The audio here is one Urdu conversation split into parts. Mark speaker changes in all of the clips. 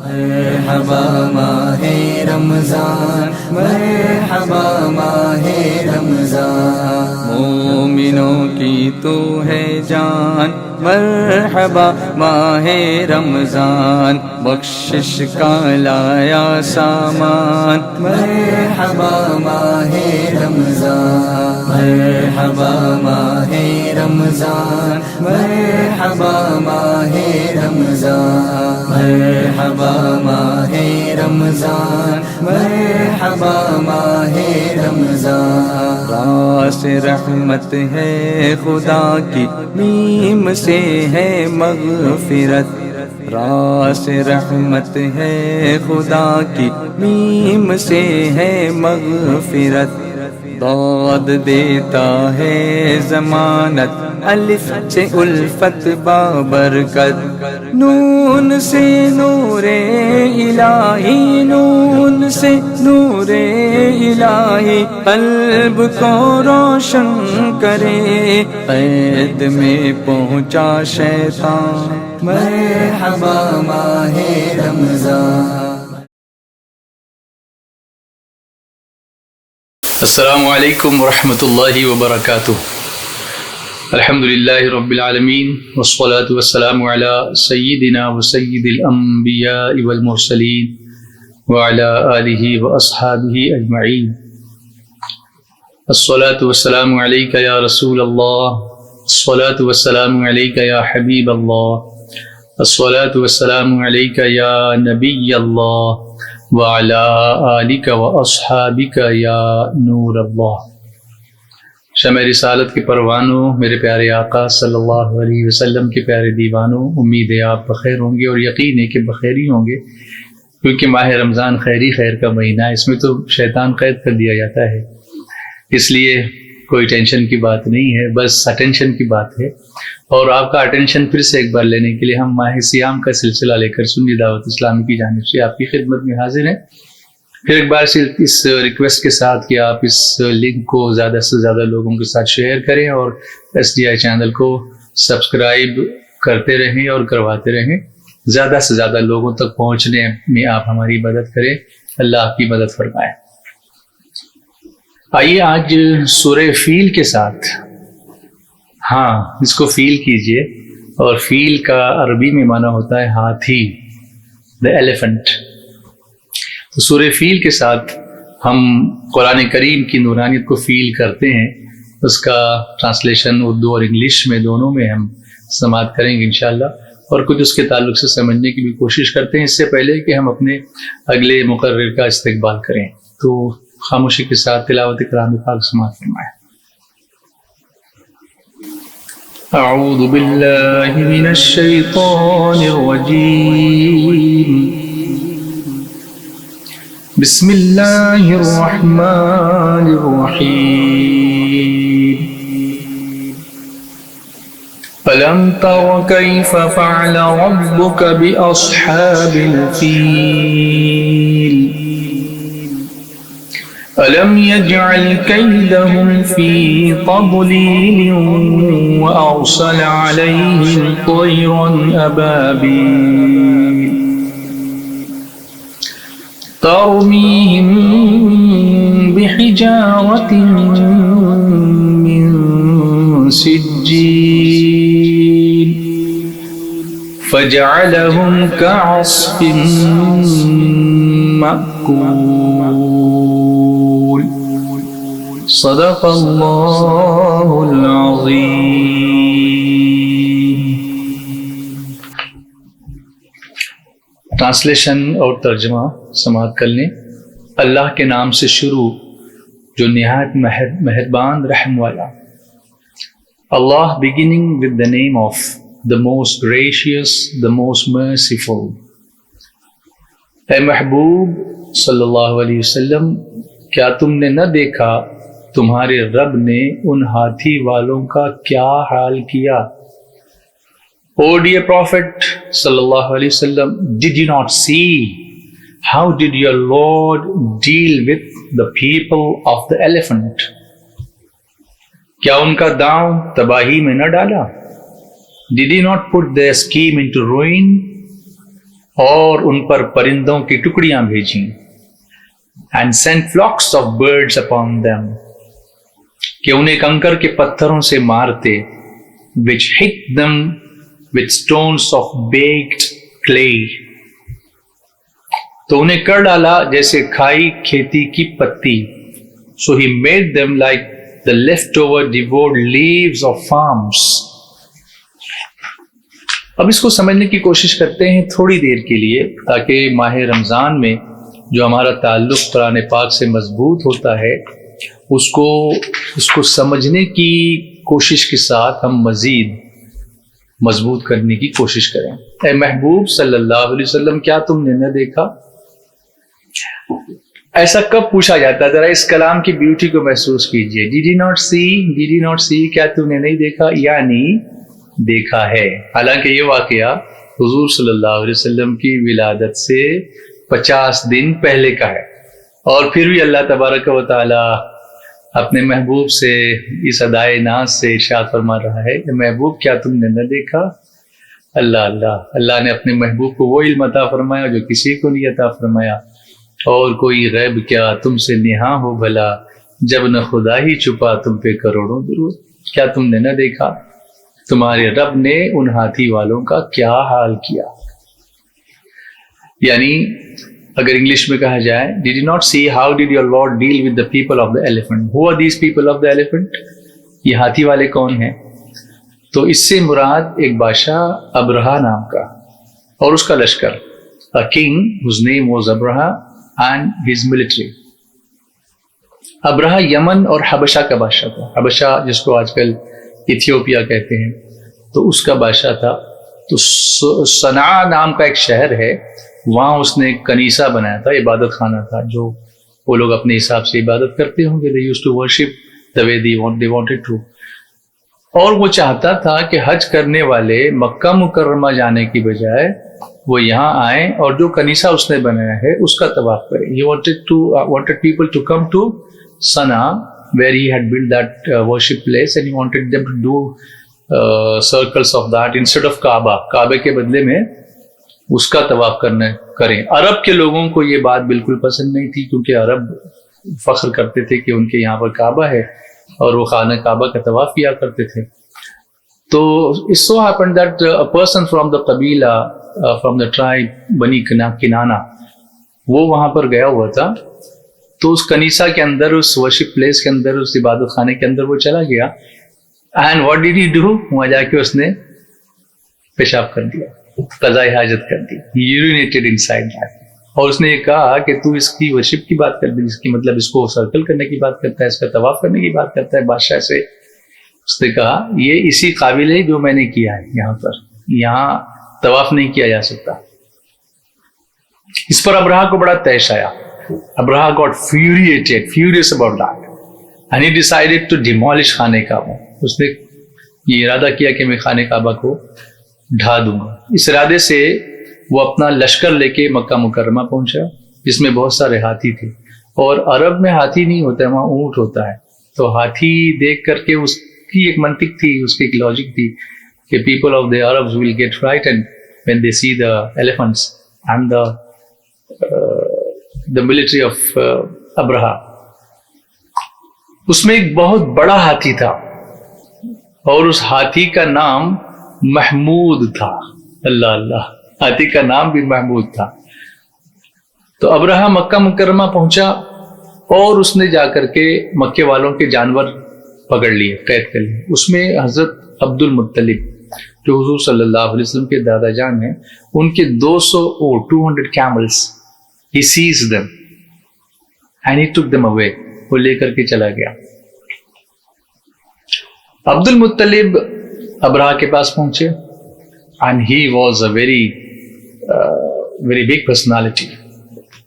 Speaker 1: مرحبا ماہ رمضان، مرحبا ماہ رمضان، مومنوں کی تو ہے جان، مرحبا ماہ رمضان، بخشش کا لایا سامان، مرحبا ماہ رمضان، مرحبا ماہ رمضان، مرحبا ماہ رمضان، مرحبا ماہ رمضان، مرحبا ماہ رمضان، راس رحمت ہے خدا کی، میم سے ہے مغفرت، راس رحمت ہے خدا کی، میم سے ہے مغفرت، داد دیتا ہے ضمانت، الف سے الفت بابرکت، نون سے نور الہی، نون سے نور الہی، قلب کو روشن کرے، قید میں پہنچا شیطان، مرحبا ماہ رمضان۔
Speaker 2: السلام علیکم ورحمۃ اللہ وبرکاتہ۔ الحمدللہ رب العالمین، والصلاة والسلام علی سیدنا وسید الانبیاء والمرسلین وعلی آلہ واصحابہ اجمعین۔ الصلاة والسلام علیک یا رسول اللہ، الصلاة والسلام علیک یا حبیب اللہ، الصلاة والسلام علیک یا نبی اللہ، وعلی آلک واصحابک یا نور اللہ۔ شمع رسالت کے پروانوں، میرے پیارے آقا صلی اللہ علیہ وسلم کے پیارے دیوانوں، امید ہے آپ بخیر ہوں گے، اور یقین ہے کہ بخیر ہی ہوں گے، کیونکہ ماہ رمضان خیری خیر کا مہینہ ہے، اس میں تو شیطان قید کر دیا جاتا ہے، اس لیے کوئی ٹینشن کی بات نہیں ہے، بس اٹینشن کی بات ہے۔ اور آپ کا اٹینشن پھر سے ایک بار لینے کے لیے ہم ماہ سیام کا سلسلہ لے کر سنی دعوت اسلامی کی جانب سے آپ کی خدمت میں حاضر ہیں۔ پھر ایک بار سے اس ریکویسٹ کے ساتھ کہ آپ اس لنک کو زیادہ سے زیادہ لوگوں کے ساتھ شیئر کریں، اور ایس ڈی آئی چینل کو سبسکرائب کرتے رہیں اور کرواتے رہیں، زیادہ سے زیادہ لوگوں تک پہنچنے میں آپ ہماری مدد کریں، اللہ آپ کی مدد فرمائے۔ آئیے آج سورہ فیل کے ساتھ، ہاں اس کو فیل کیجئے، اور فیل کا عربی میں معنی ہوتا ہے ہاتھی، the elephant۔ تو سورہ فیل کے ساتھ ہم قرآن کریم کی نورانیت کو فیل کرتے ہیں، اس کا ٹرانسلیشن اردو اور انگلش میں دونوں میں ہم سماعت کریں گے انشاءاللہ، اور کچھ اس کے تعلق سے سمجھنے کی بھی کوشش کرتے ہیں، اس سے پہلے کہ ہم اپنے اگلے مقرر کا استقبال کریں۔ تو خاموشی کے ساتھ تلاوت کلام پاک سماعت فرمائیں۔ اعوذ باللہ من الشیطان الرجیم، بسم اللہ الرحمن الرحیم، ألم تر كيف فعل ربك بأصحاب الفيل ألم يجعل كيدهم في تضليل وأرسل عليهم طيرا أبابيل ترميهم بحجارة من سجيل فجعلهم كعصف مأكول۔ صدق اللہ العظیم۔ ٹرانسلیشن اور ترجمہ سماعت کر لیں۔ اللہ کے نام سے شروع جو نہایت مہربان رحم والا۔ Allah, beginning with the name of the most gracious, the most merciful۔ اے محبوب صلی اللہ علیہ وسلم، کیا تم نے نہ دیکھا تمہارے رب نے ان ہاتھی والوں کا کیا حال کیا؟ Oh dear Prophet صلی اللہ علیہ وسلم, did you not see how did your Lord deal with the people of the elephant؟ کیا ان کا داؤں تباہی میں نہ ڈالا؟ Did he not put their scheme into ruin؟ اور ان پر پرندوں کی ٹکڑیاں بھیجیں. And sent flocks of birds upon them, کہ انہیں کنکر کے پتھروں سے مارتے. Which hit them with stones of baked clay, تو انہیں کر ڈالا جیسے کھائی کھیتی کی پتی. So he made them like the leftover devoured leaves of farms. اب اس کو سمجھنے کی کوشش کرتے ہیں تھوڑی دیر کے لیے، تاکہ ماہ رمضان میں جو ہمارا تعلق قرآن پاک سے مضبوط ہوتا ہے اس کو سمجھنے کی کوشش کے ساتھ ہم مزید مضبوط کرنے کی کوشش کریں. اے محبوب صلی اللہ علیہ وسلم، کیا تم نے نہ دیکھا؟ ایسا کب پوچھا جاتا ہے؟ ذرا اس کلام کی بیوٹی کو محسوس کیجئے. Did you not see? Did you not see? کیا تم نے نہیں دیکھا؟ یعنی دیکھا ہے. حالانکہ یہ واقعہ حضور صلی اللہ علیہ وسلم کی ولادت سے 50 دن پہلے کا ہے، اور پھر بھی اللہ تبارک و تعالی اپنے محبوب سے اس ادائے ناز سے ارشاد فرما رہا ہے کہ محبوب کیا تم نے نہ دیکھا؟ اللہ نے اپنے محبوب کو وہ علم عطا فرمایا جو کسی کو نہیں عطا فرمایا. اور کوئی غیب کیا تم سے نہاں ہو بھلا، جب نہ خدا ہی چھپا تم پہ کروڑوں درود. کیا تم نے نہ دیکھا تمہارے رب نے ان ہاتھی والوں کا کیا حال کیا؟ یعنی اگر انگلش میں کہا جائے Did you not see how did your Lord deal with the people of the elephant? Who are these people of the elephant? یہ ہاتھی والے کون ہیں؟ تو اس سے مراد ایک بادشاہ ابرہا نام کا اور اس کا لشکر. A king whose name was Abraha and his military. ابرہا یمن اور حبشہ کا بادشاہ تھا. حبشہ جس کو آج کل ایتھیوپیا کہتے ہیں، تو اس کا بادشاہ تھا. تو صنعاء نام کا ایک شہر ہے، وہاں اس نے ایک کنیسہ بنایا تھا، عبادت خانہ تھا، جو وہ لوگ اپنے حساب سے عبادت کرتے ہوں گے. They used to worship the way they wanted to. اور وہ چاہتا تھا کہ حج کرنے والے مکہ مکرمہ جانے کی بجائے وہ یہاں آئیں اور جو کنیسہ اس نے بنایا ہے اس کا طواف کریں. He wanted people to come to Sana'a where he had built that worship place, and he wanted them to do circles of that instead of Kaaba. کعبے کے بدلے میں اس کا طواف کریں. عرب کے لوگوں کو یہ بات بالکل پسند نہیں تھی، کیونکہ عرب فخر کرتے تھے کہ ان کے یہاں پر کعبہ ہے اور وہ خانہ کعبہ کا طواف کیا کرتے تھے. تو it so happened that a person from the قبیلہ from the tribe بنی کنانہ وہ وہاں پر گیا ہوا تھا. تو اس کنیسہ کے اندر، اس ورشپ پلیس کے اندر، اس عبادت خانے کے اندر وہ چلا گیا. And what did he do? وہاں جا کے اس نے پیشاب کر دیا، قضائے حاجت کر دی. یورینیٹڈ انسائڈ دیٹ. اور اس نے یہ کہا کہ تو اس کی ورشپ کی بات کر دی، جس کی مطلب اس کو سرکل کرنے کی بات کرتا ہے، اس کا طواف کرنے کی بات کرتا ہے بادشاہ سے. اس نے کہا یہ اسی قابل ہے جو میں نے کیا ہے، یہاں پر یہاں طواف نہیں کیا جا سکتا. اس پر ابرہا کو بڑا طیش آیا. ابرہا got furious about that, and he decided to demolish خانہ کعبہ. اس نے یہ ارادہ کیا کہ میں خانہ کعبہ کو ڈھا دوں گا. اس ارادے سے وہ اپنا لشکر لے کے مکہ مکرمہ پہنچا، جس میں بہت سارے ہاتھی تھے. اور عرب میں ہاتھی نہیں ہوتا ہے، وہاں اونٹ ہوتا ہے. تو ہاتھی دیکھ کر کے اس کی ایک منطق تھی، اس کی ایک لاجک تھی کہ people of the Arabs will get frightened when they see the elephants and the military of Abraha. اس میں ایک بہت بڑا ہاتھی تھا اور اس ہاتھی کا نام محمود تھا. اللہ، ہاتھی کا نام بھی محمود تھا. تو ابرہا مکہ مکرمہ پہنچا اور اس نے جا کر کے مکے والوں کے جانور پکڑ لیے، قید کر لیے. اس میں حضرت عبد المطلب جو حضور صلی اللہ علیہ وسلم کے دادا جان ہیں، ان کے 200 camels. He seized them and he took them away. وہ لے کر کے چلا گیا. عبد المطلب ابرہا کے پاس پہنچے and he was a very big personality.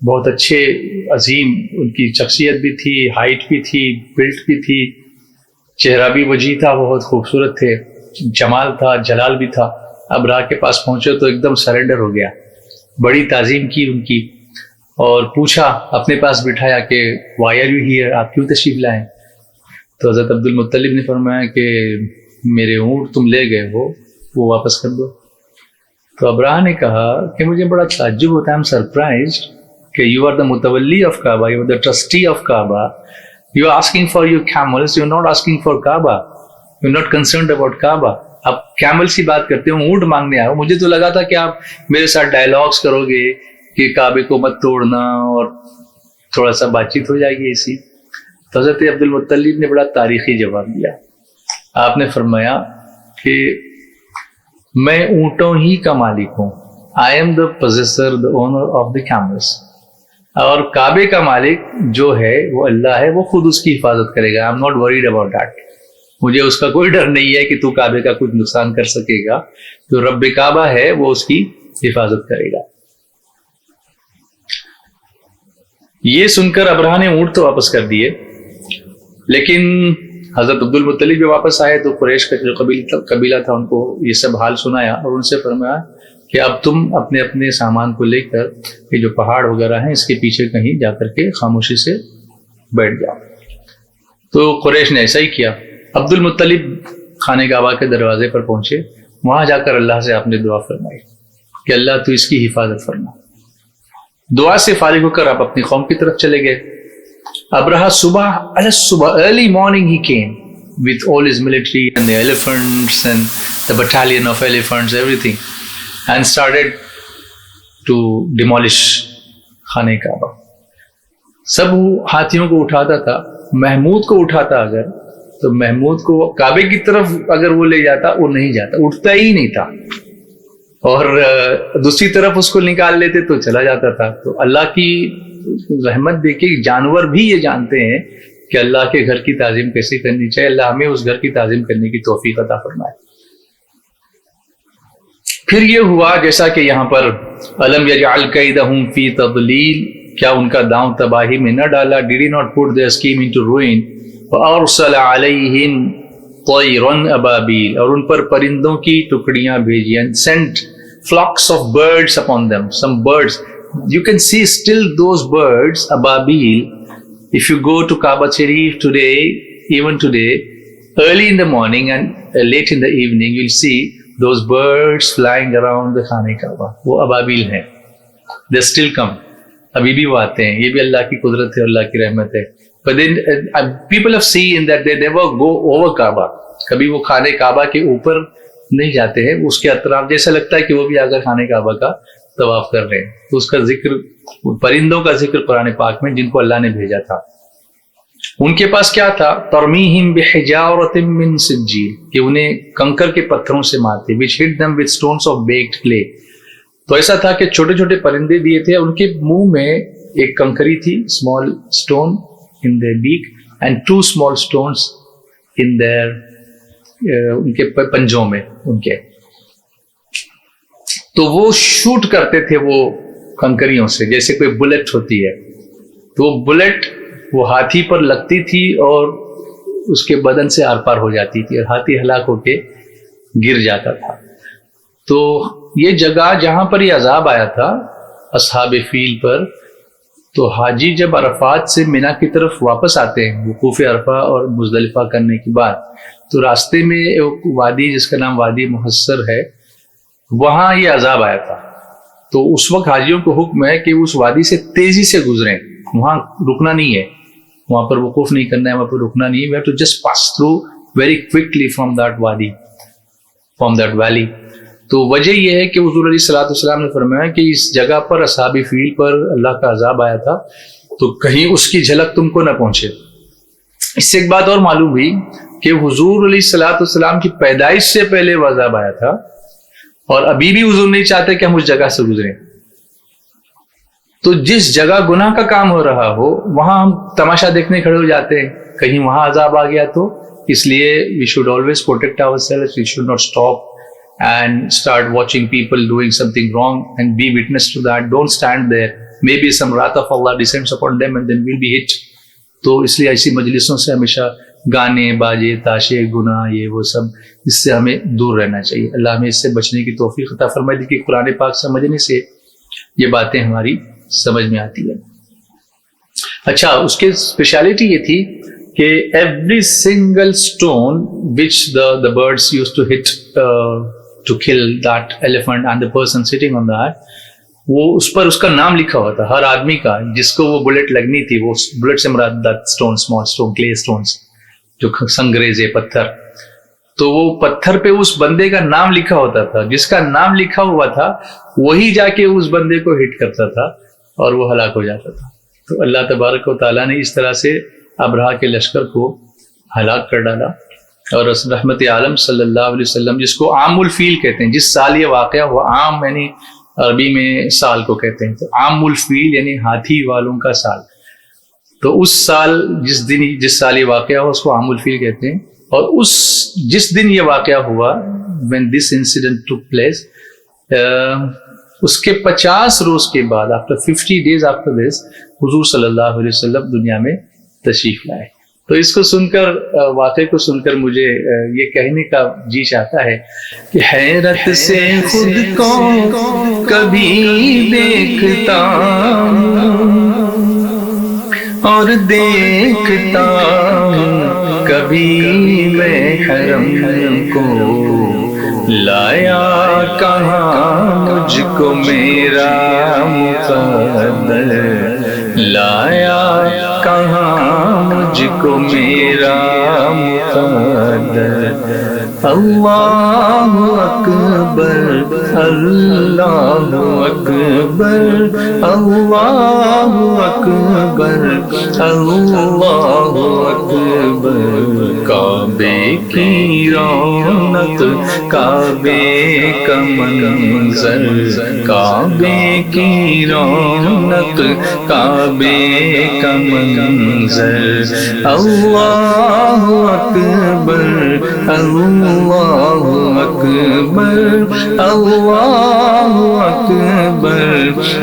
Speaker 2: بہت اچھے عظیم ان کی شخصیت بھی تھی، ہائٹ بھی تھی، بلٹ بھی تھی، چہرہ بھی وجیح تھا، بہت خوبصورت تھے، جمال تھا، جلال بھی تھا. ابرہا کے پاس پہنچے تو ایک دم سرنڈر ہو گیا. بڑی تعظیم کی ان کی اور پوچھا، اپنے پاس بٹھایا کہ why are you here؟ آپ کیوں تشریف لائیں؟ تو حضرت عبد المطلب نے فرمایا کہ میرے اونٹ تم لے گئے ہو، وہ واپس کر دو. تو ابراہ نے کہا کہ مجھے بڑا تعجب ہوتا ہے, I'm surprised کہ you are the متولی of Kaaba, you are the trustee of Kaaba, you are asking for your camels, you are not asking for Kaaba, you are not concerned about Kaaba. اب کیملس کی بات کرتے ہو, اونٹ مانگنے آئے ہو, مجھے تو لگا تھا کہ آپ میرے ساتھ ڈائلاگس کرو گے کہ کعبے کو مت توڑنا اور تھوڑا سا بات چیت ہو جائے گی ایسی. تو حضرت عبد المطلب نے بڑا تاریخی جواب دیا. آپ نے فرمایا کہ میں اونٹوں ہی کا مالک ہوں, I am the possessor, the owner of the camels, اور کعبے کا مالک جو ہے وہ اللہ ہے, وہ خود اس کی حفاظت کرے گا. I'm not worried about that. مجھے اس کا کوئی ڈر نہیں ہے کہ تو کعبے کا کچھ نقصان کر سکے گا. جو رب کعبہ ہے وہ اس کی حفاظت کرے گا. یہ سن کر ابرہہ نے اونٹ تو واپس کر دیے, لیکن حضرت عبد المطلب جو واپس آئے تو قریش کا جو قبیلہ تھا ان کو یہ سب حال سنایا اور ان سے فرمایا کہ اب تم اپنے اپنے سامان کو لے کر یہ جو پہاڑ وغیرہ ہیں اس کے پیچھے کہیں جا کر کے خاموشی سے بیٹھ جاؤ. تو قریش نے ایسا ہی کیا. عبد المطلب خانہ کعبہ کے دروازے پر پہنچے. وہاں جا کر اللہ سے آپ نے دعا فرمائی کہ اللہ تو اس کی حفاظت فرما. دعا سے فارغ ہو کر آپ اپنی قوم کی طرف چلے گئے. ابراہ صبح early morning he came with all his military and the elephants and the battalion of elephants, everything, and started to demolish خانہ کعبہ. سب ہاتھیوں کو اٹھاتا تھا. محمود کو اٹھاتا اگر تو محمود کو کعبے کی طرف اگر وہ لے جاتا وہ نہیں جاتا, اٹھتا ہی نہیں تھا, اور دوسری طرف اس کو نکال لیتے تو چلا جاتا تھا. تو اللہ کی رحمت دیکھے جانور بھی یہ جانتے ہیں کہ اللہ کے گھر کی تعظیم کیسے کرنی چاہیے. اللہ ہمیں اس گھر کی تعظیم کرنے کی توفیق عطا فرمائے. پھر یہ ہوا جیسا کہ یہاں پر الم یجعل کیدہم فی تضلیل, کیا ان کا داؤں تباہی میں نہ ڈالا. Did he not put their scheme into ruin. وَأَرْسَلَ عَلَيْهِمْ طَيْرًا أَبَابِيلَ, اور ان پر پرندوں کی ٹکڑیاں بھیجی. And sent flocks of birds upon them, some birds. You can see still those birds, ababil. If you go to Kaaba Sharif today, even today, early in the morning and late in the evening, you'll see those birds flying around the Khane Kaaba. وہ ababil ہیں. They still come. ابھی بھی وہ آتے ہیں. یہ بھی اللہ کی قدرت ہے, اللہ کی رحمت ہے. But then people have seen that they never go over Kaaba. کبھی وہ خانہ کعبہ کے اوپر نہیں جاتے ہیں, اس کے اطراف جیسا لگتا ہے کہ وہ بھی آ کر خانہ کعبہ کا طواف کر رہے ہیں. تو اس کا ذکر, پرندوں کا ذکر قرآن پاک میں جن کو اللہ نے بھیجا تھا. ان کے پاس کیا تھا؟ ترمیہم بحجارۃ من سجیل, کہ انہیں کنکر کے پتھروں سے مارتے. which hit them with stones of baked clay. تو ایسا تھا کہ چھوٹے چھوٹے پرندے دیے تھے, ان کے منہ میں ایک کنکری تھی, small stone in their beak and 2 small stones in their ان کے پنجوں میں ان کے. تو وہ شوٹ کرتے تھے وہ کنکریوں سے جیسے کوئی بلٹ ہوتی ہے. تو وہ بلٹ وہ ہاتھی پر لگتی تھی اور اس کے بدن سے آر پار ہو جاتی تھی اور ہاتھی ہلاک ہو کے گر جاتا تھا. تو یہ جگہ جہاں پر یہ عذاب آیا تھا اصحاب فیل پر, تو حاجی جب عرفات سے مینا کی طرف واپس آتے ہیں وقوف عرفہ اور مزدلفہ کرنے کے بعد, تو راستے میں ایک وادی جس کا نام وادی محصر ہے, وہاں یہ عذاب آیا تھا. تو اس وقت حاجیوں کو حکم ہے کہ اس وادی سے تیزی سے گزریں, وہاں رکنا نہیں ہے, وہاں پر وقوف نہیں کرنا ہے, وہاں پر رکنا نہیں ہے. We have to just pass through very quickly from that wadi, from that valley. تو وجہ یہ ہے کہ حضور علیہ الصلوۃ والسلام نے فرمایا کہ اس جگہ پر اصحاب فیل پر اللہ کا عذاب آیا تھا, تو کہیں اس کی جھلک تم کو نہ پہنچے. اس سے ایک بات اور معلوم ہوئی کہ حضور علیہ الصلوۃ والسلام کی پیدائش سے پہلے وہ عذاب آیا تھا, اور ابھی بھی حضور نہیں چاہتے کہ ہم اس جگہ سے گزریں. تو جس جگہ گناہ کا کام ہو رہا ہو وہاں ہم تماشا دیکھنے کھڑے ہو جاتے ہیں, کہیں وہاں عذاب آ گیا تو. اس لیے we should always protect ourselves. We should not stop and start watching people doing something wrong and be witness to that. Don't stand there. Maybe some wrath of Allah descends upon them and then we'll be hit. تو اس لیے ایسی مجلسوں سے ہمیشہ گانے باجے تاشے گناہ یہ وہ سب, اس سے ہمیں دور رہنا چاہیے. اللہ ہمیں اس سے بچنے کی توفیق عطا فرمائے دی کہ قرآن پاک سمجھنے سے یہ باتیں ہماری سمجھ میں آتی ہیں. اچھا, اس کی اسپیشلٹی یہ تھی کہ every single stone which the birds used to hit to kill that elephant and the person sitting on that, وہ اس پر اس کا نام لکھا ہوا تھا ہر آدمی کا جس کو وہ بلٹ لگنی تھی. وہ بلٹ سے مراد that stone, small stone, clay stones جو سنگریزے پتھر, تو وہ پتھر پہ اس بندے کا نام لکھا ہوتا تھا. جس کا نام لکھا ہوا تھا وہی جا کے اس بندے کو ہٹ کرتا تھا اور وہ ہلاک ہو جاتا تھا. تو اللہ تبارک و تعالیٰ نے اس طرح سے ابرہہ کے لشکر کو ہلاک کر ڈالا. اور رحمت عالم صلی اللہ علیہ وسلم, جس کو عام الفیل کہتے ہیں, جس سال یہ واقعہ ہوا, عام یعنی عربی میں سال کو کہتے ہیں, تو عام الفیل یعنی ہاتھی والوں کا سال. تو اس سال جس سال یہ واقعہ ہوا اس کو عام الفیل کہتے ہیں. اور جس دن یہ واقعہ ہوا, when this incident took place, اس کے 50 روز کے بعد, after 50 days after this, حضور صلی اللہ علیہ وسلم دنیا میں تشریف لائے. تو اس کو سن کر, واقعے کو سن کر مجھے یہ کہنے کا جی چاہتا ہے کہ حیرت سے خود کو کبھی دیکھتا اور دیکھتا کبھی میں حرم کو, لایا کہاں مجھ کو میرا مقدر, لایا کہاں مجھ کو میرا مقدر. اللہ اکبر اللہ اکبر اللہ اکبر اللہ اکبر. کعبے کی رونق کعبے کا منظر, کعبے کی رونق کعبے کا منظر. اللہ اکبر اللہ اکبر اللہ اکبر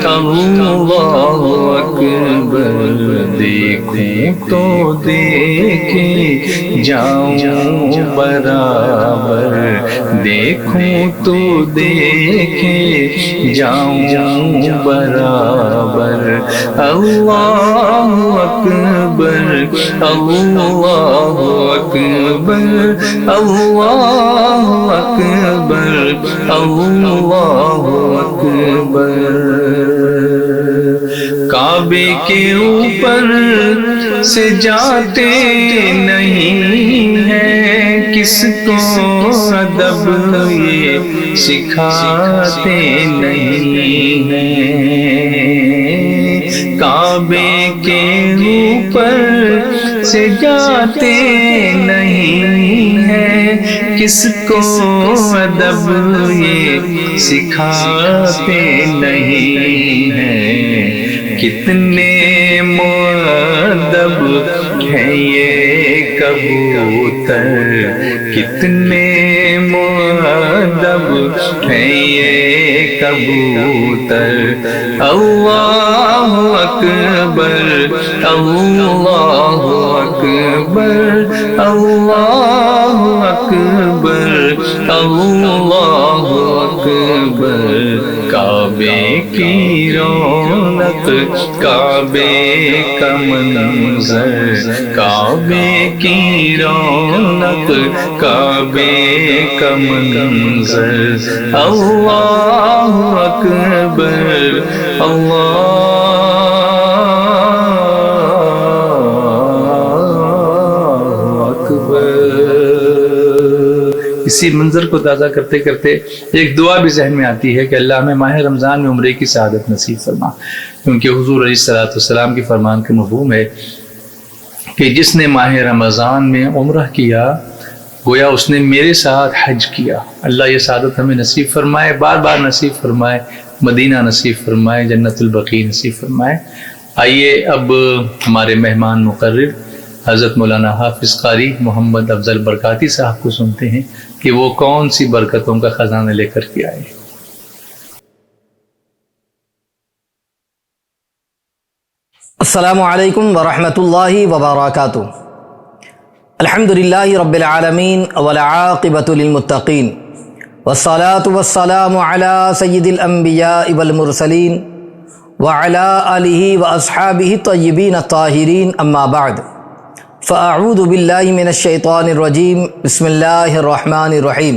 Speaker 2: اللہ اکبر. دیکھوں تو دیکھے جاؤں برابر, دیکھوں تو دیکھے جاؤں برابر. اللہ اکبر اللہ اکبر اللہ اکبر اللہ اکبر. کعبے کے اوپر سے جاتے نہیں ہیں, کس کو ادب یہ سکھاتے نہیں ہیں. کعبے کے اوپر سے جاتے نہیں ہیں, کس کو ادب یہ سکھاتے نہیں ہیں. کتنے مؤدب ہیں یہ کبوتر, کتنے مؤدب ہیں یہ کبوتر. اللہ اکبر اللہ اکبر اللہ اکبر اللہ اکبر. کعبے کی رونق کعبے کا منظر, کعبے کی رونق کعبے کا منظر. اللہ اکبر اللہ اسی منظر کو تازہ کرتے کرتے ایک دعا بھی ذہن میں آتی ہے کہ اللہ ہمیں ماہ رمضان میں عمرے کی سعادت نصیب فرما, کیونکہ حضور علیہ الصلوۃ والسلام کی فرمان کا مفہوم ہے کہ جس نے ماہ رمضان میں عمرہ کیا گویا اس نے میرے ساتھ حج کیا. اللہ یہ سعادت ہمیں نصیب فرمائے, بار بار نصیب فرمائے, مدینہ نصیب فرمائے, جنت البقیع نصیب فرمائے. آئیے اب ہمارے مہمان مقرر حضرت مولانا حافظ قاری محمد افضل برکاتی صاحب کو سنتے ہیں کہ وہ کون سی برکتوں کا خزانہ لے کر کے آئے.
Speaker 3: السلام علیکم ورحمۃ اللہ وبرکاتہ. الحمد للہ رب العالمین والعاقبۃ للمتقین والصلاة والسلام علی سید الانبیاء والمرسلین وعلی آلہ واصحابہ الطیبین الطاہرین. اما بعد فاعوذ باللہ من الشیطان الرجیم. بسم اللہ الرحمن الرحیم.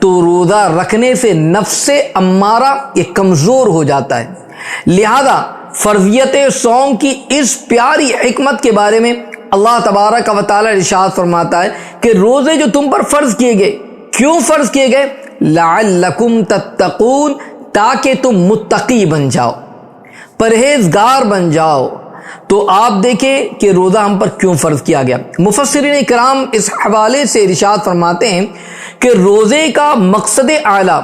Speaker 3: تو روزہ رکھنے سے نفس امارہ یہ کمزور ہو جاتا ہے۔ لہذا فرضیت صوم کی اس پیاری حکمت کے بارے میں اللہ تبارک و تعالی ارشاد فرماتا ہے کہ روزے جو تم پر فرض کیے گئے، کیوں فرض کیے گئے؟ لعلکم تتقون، تاکہ تم متقی بن جاؤ، پرہیزگار بن جاؤ۔ تو آپ دیکھیں کہ روزہ ہم پر کیوں فرض کیا گیا۔ مفسرین کرام اس حوالے سے ارشاد فرماتے ہیں کہ روزے کا مقصد اعلیٰ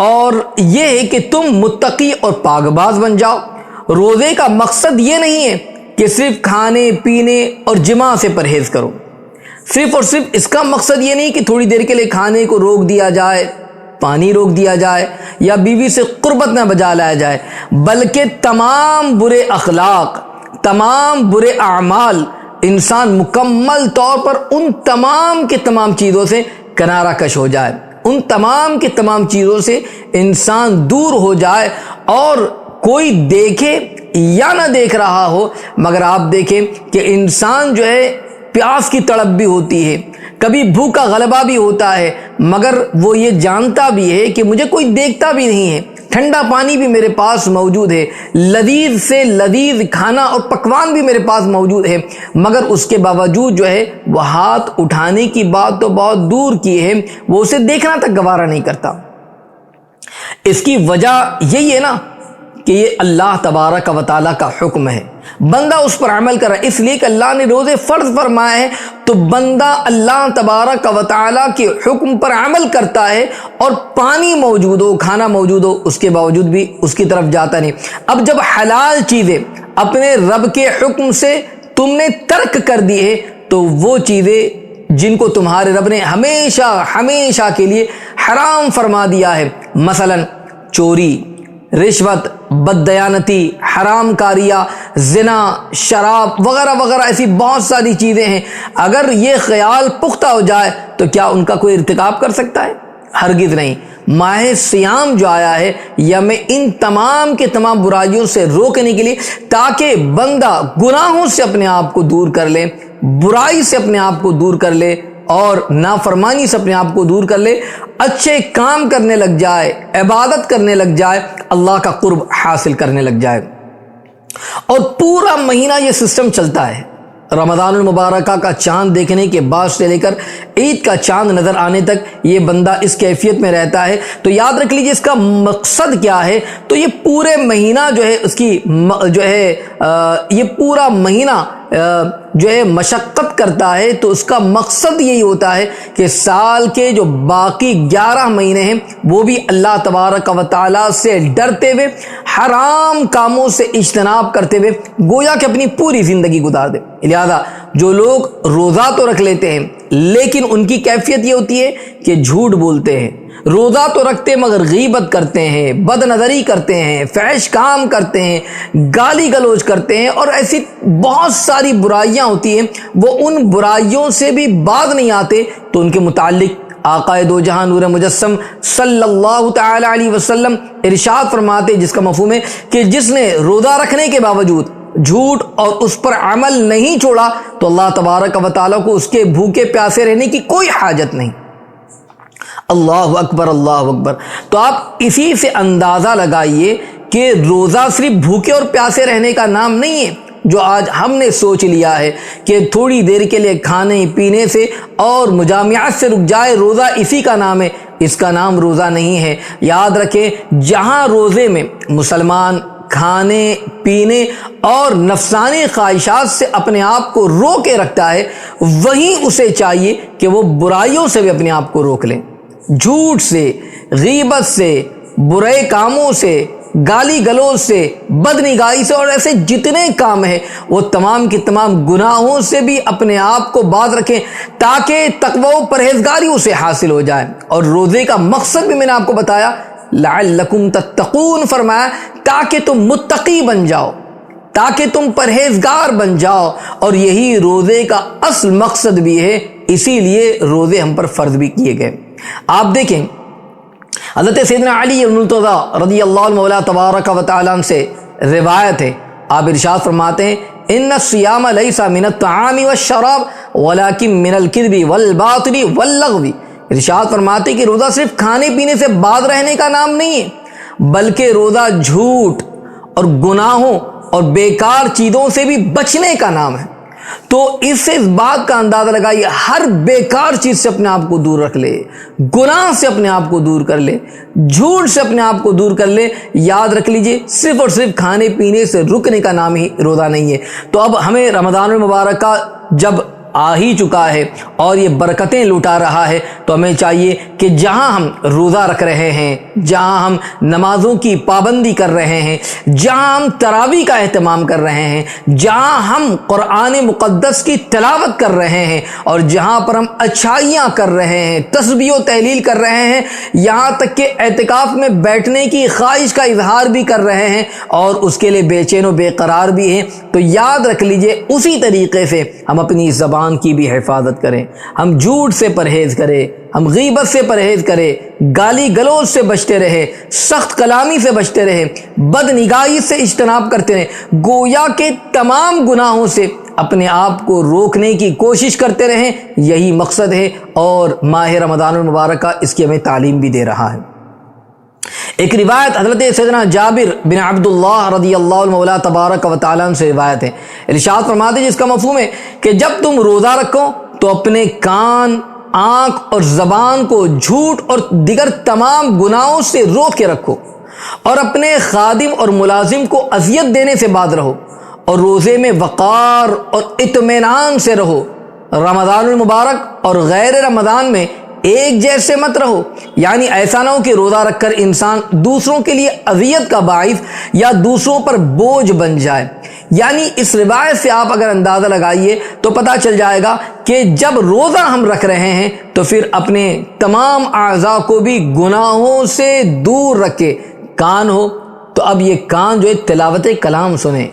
Speaker 3: اور یہ ہے کہ تم متقی اور پاک باز بن جاؤ۔ روزے کا مقصد یہ نہیں ہے کہ صرف کھانے پینے اور جماع سے پرہیز کرو، صرف اور صرف اس کا مقصد یہ نہیں کہ تھوڑی دیر کے لیے کھانے کو روک دیا جائے، پانی روک دیا جائے یا بیوی سے قربت نہ بجا لایا جائے، بلکہ تمام برے اخلاق، تمام برے اعمال انسان مکمل طور پر ان تمام کے تمام چیزوں سے کنارہ کش ہو جائے، ان تمام کے تمام چیزوں سے انسان دور ہو جائے، اور کوئی دیکھے یا نہ دیکھ رہا ہو مگر آپ دیکھیں کہ انسان جو ہے پیاس کی تڑپ بھی ہوتی ہے، کبھی بھوک کا غلبہ بھی ہوتا ہے، مگر وہ یہ جانتا بھی ہے کہ مجھے کوئی دیکھتا بھی نہیں ہے، ٹھنڈا پانی بھی میرے پاس موجود ہے، لذیذ سے لذیذ کھانا اور پکوان بھی میرے پاس موجود ہے، مگر اس کے باوجود جو ہے وہ ہاتھ اٹھانے کی بات تو بہت دور کی ہے، وہ اسے دیکھنا تک گوارا نہیں کرتا۔ اس کی وجہ یہی ہے نا کہ یہ اللہ تبارک و تعالیٰ کا حکم ہے، بندہ اس پر عمل کر رہا ہے، اس لیے کہ اللہ نے روزے فرض فرمائے ہیں تو بندہ اللہ تبارک و تعالیٰ کے حکم پر عمل کرتا ہے، اور پانی موجود ہو، کھانا موجود ہو، اس کے باوجود بھی اس کی طرف جاتا نہیں۔ اب جب حلال چیزیں اپنے رب کے حکم سے تم نے ترک کر دی ہے تو وہ چیزیں جن کو تمہارے رب نے ہمیشہ ہمیشہ کے لیے حرام فرما دیا ہے، مثلا چوری، رشوت، بددیانتی، حرام کاریاں، زنا، شراب وغیرہ وغیرہ، ایسی بہت ساری چیزیں ہیں، اگر یہ خیال پختہ ہو جائے تو کیا ان کا کوئی ارتکاب کر سکتا ہے؟ ہرگز نہیں۔ ماہ سیام جو آیا ہے یا میں ان تمام کے تمام برائیوں سے روکنے کے لیے، تاکہ بندہ گناہوں سے اپنے آپ کو دور کر لے، برائی سے اپنے آپ کو دور کر لے اور نافرمانی سے اپنے آپ کو دور کر لے، اچھے کام کرنے لگ جائے، عبادت کرنے لگ جائے، اللہ کا قرب حاصل کرنے لگ جائے۔ اور پورا مہینہ یہ سسٹم چلتا ہے، رمضان المبارکہ کا چاند دیکھنے کے بعد سے لے کر عید کا چاند نظر آنے تک یہ بندہ اس کیفیت میں رہتا ہے۔ تو یاد رکھ لیجیے اس کا مقصد کیا ہے۔ تو یہ پورے مہینہ جو ہے اس کی جو ہے یہ پورا مہینہ جو ہے مشقت کرتا ہے، تو اس کا مقصد یہی ہوتا ہے کہ سال کے جو باقی 11 مہینے ہیں وہ بھی اللہ تبارک و تعالیٰ سے ڈرتے ہوئے، حرام کاموں سے اجتناب کرتے ہوئے گویا کہ اپنی پوری زندگی گزار دے۔ لہذا جو لوگ روزہ تو رکھ لیتے ہیں لیکن ان کی کیفیت یہ ہوتی ہے کہ جھوٹ بولتے ہیں، روزہ تو رکھتے مگر غیبت کرتے ہیں، بد نظری کرتے ہیں، فحش کام کرتے ہیں، گالی گلوچ کرتے ہیں، اور ایسی بہت ساری برائیاں ہوتی ہیں، وہ ان برائیوں سے بھی باز نہیں آتے، تو ان کے متعلق آقا دو جہاں نور مجسم صلی اللہ تعالی علیہ وسلم ارشاد فرماتے، جس کا مفہوم ہے کہ جس نے روزہ رکھنے کے باوجود جھوٹ اور اس پر عمل نہیں چھوڑا تو اللہ تبارک و تعالیٰ کو اس کے بھوکے پیاسے رہنے کی کوئی حاجت نہیں۔ اللہ اکبر، اللہ اکبر۔ تو آپ اسی سے اندازہ لگائیے کہ روزہ صرف بھوکے اور پیاسے رہنے کا نام نہیں ہے، جو آج ہم نے سوچ لیا ہے کہ تھوڑی دیر کے لیے کھانے پینے سے اور مجامعات سے رک جائے، روزہ اسی کا نام ہے۔ اس کا نام روزہ نہیں ہے۔ یاد رکھیں، جہاں روزے میں مسلمان کھانے پینے اور نفسانی خواہشات سے اپنے آپ کو روکے رکھتا ہے، وہیں اسے چاہیے کہ وہ برائیوں سے بھی اپنے آپ کو روک لیں، جھوٹ سے، غیبت سے، برے کاموں سے، گالی گلوچ سے، بدنگاہی سے، اور ایسے جتنے کام ہیں وہ تمام کے تمام گناہوں سے بھی اپنے آپ کو باز رکھیں، تاکہ تقوی و پرہیزگاری اسے حاصل ہو جائے۔ اور روزے کا مقصد بھی میں نے آپ کو بتایا، لعلکم تتقون فرمایا، تاکہ تم متقی بن جاؤ، تاکہ تم پرہیزگار بن جاؤ، اور یہی روزے کا اصل مقصد بھی ہے، اسی لیے روزے ہم پر فرض بھی کیے گئے۔ آپ دیکھیں حضرت سیدنا علی المرتضیٰ رضی اللہ عنہ مولا تبارک و تعالیٰ سے روایت ہے، آپ ارشاد فرماتے ہیں ان الصیام لیس من الطعام والشراب ولکن من الکذب والباطل واللغو، ارشاد فرماتے کہ روزہ صرف کھانے پینے سے باز رہنے کا نام نہیں ہے، بلکہ روزہ جھوٹ اور گناہوں اور بیکار چیزوں سے بھی بچنے کا نام ہے۔ تو اس سے اس بات کا اندازہ لگائیے، ہر بیکار چیز سے اپنے آپ کو دور رکھ لے، گناہ سے اپنے آپ کو دور کر لے، جھوٹ سے اپنے آپ کو دور کر لے۔ یاد رکھ لیجئے صرف اور صرف کھانے پینے سے رکنے کا نام ہی روزہ نہیں ہے۔ تو اب ہمیں رمضان المبارک کا جب آ ہی چکا ہے اور یہ برکتیں لوٹا رہا ہے، تو ہمیں چاہیے کہ جہاں ہم روزہ رکھ رہے ہیں، جہاں ہم نمازوں کی پابندی کر رہے ہیں، جہاں ہم تراویح کا اہتمام کر رہے ہیں، جہاں ہم قرآن مقدس کی تلاوت کر رہے ہیں، اور جہاں پر ہم اچھائیاں کر رہے ہیں، تسبیح و تہلیل کر رہے ہیں، یہاں تک کہ اعتکاف میں بیٹھنے کی خواہش کا اظہار بھی کر رہے ہیں اور اس کے لیے بے چین و بے قرار بھی ہیں، تو یاد رکھ لیجئے اسی طریقے سے ہم اپنی زبان کی بھی حفاظت کریں، ہم جھوٹ سے پرہیز کریں، ہم غیبت سے پرہیز کریں، گالی گلوچ سے بچتے رہے، سخت کلامی سے بچتے رہے، بد نگاہی سے اجتناب کرتے رہے، گویا کے تمام گناہوں سے اپنے آپ کو روکنے کی کوشش کرتے رہیں۔ یہی مقصد ہے اور ماہ رمضان المبارک کا اس کی ہمیں تعلیم بھی دے رہا ہے۔ ایک روایت حضرت سیدنا جابر بن عبداللہ رضی اللہ عنہ مولا تبارک و تعالیٰ سے روایت ہے، ارشاد فرماتے ہیں جس کا مفہوم ہے کہ جب تم روزہ رکھو تو اپنے کان، آنکھ اور زبان کو جھوٹ اور دیگر تمام گناہوں سے روک کے رکھو، اور اپنے خادم اور ملازم کو اذیت دینے سے باز رہو، اور روزے میں وقار اور اطمینان سے رہو۔ رمضان المبارک اور غیر رمضان میں ایک جیسے مت رہو، یعنی ایسا نہ ہو کہ روزہ رکھ کر انسان دوسروں کے لیے اذیت کا باعث یا دوسروں پر بوجھ بن جائے۔ یعنی اس روایت سے آپ اگر اندازہ لگائیے تو پتہ چل جائے گا کہ جب روزہ ہم رکھ رہے ہیں تو پھر اپنے تمام اعضاء کو بھی گناہوں سے دور رکھے۔ کان ہو تو اب یہ کان جو ہے تلاوت کلام سنے،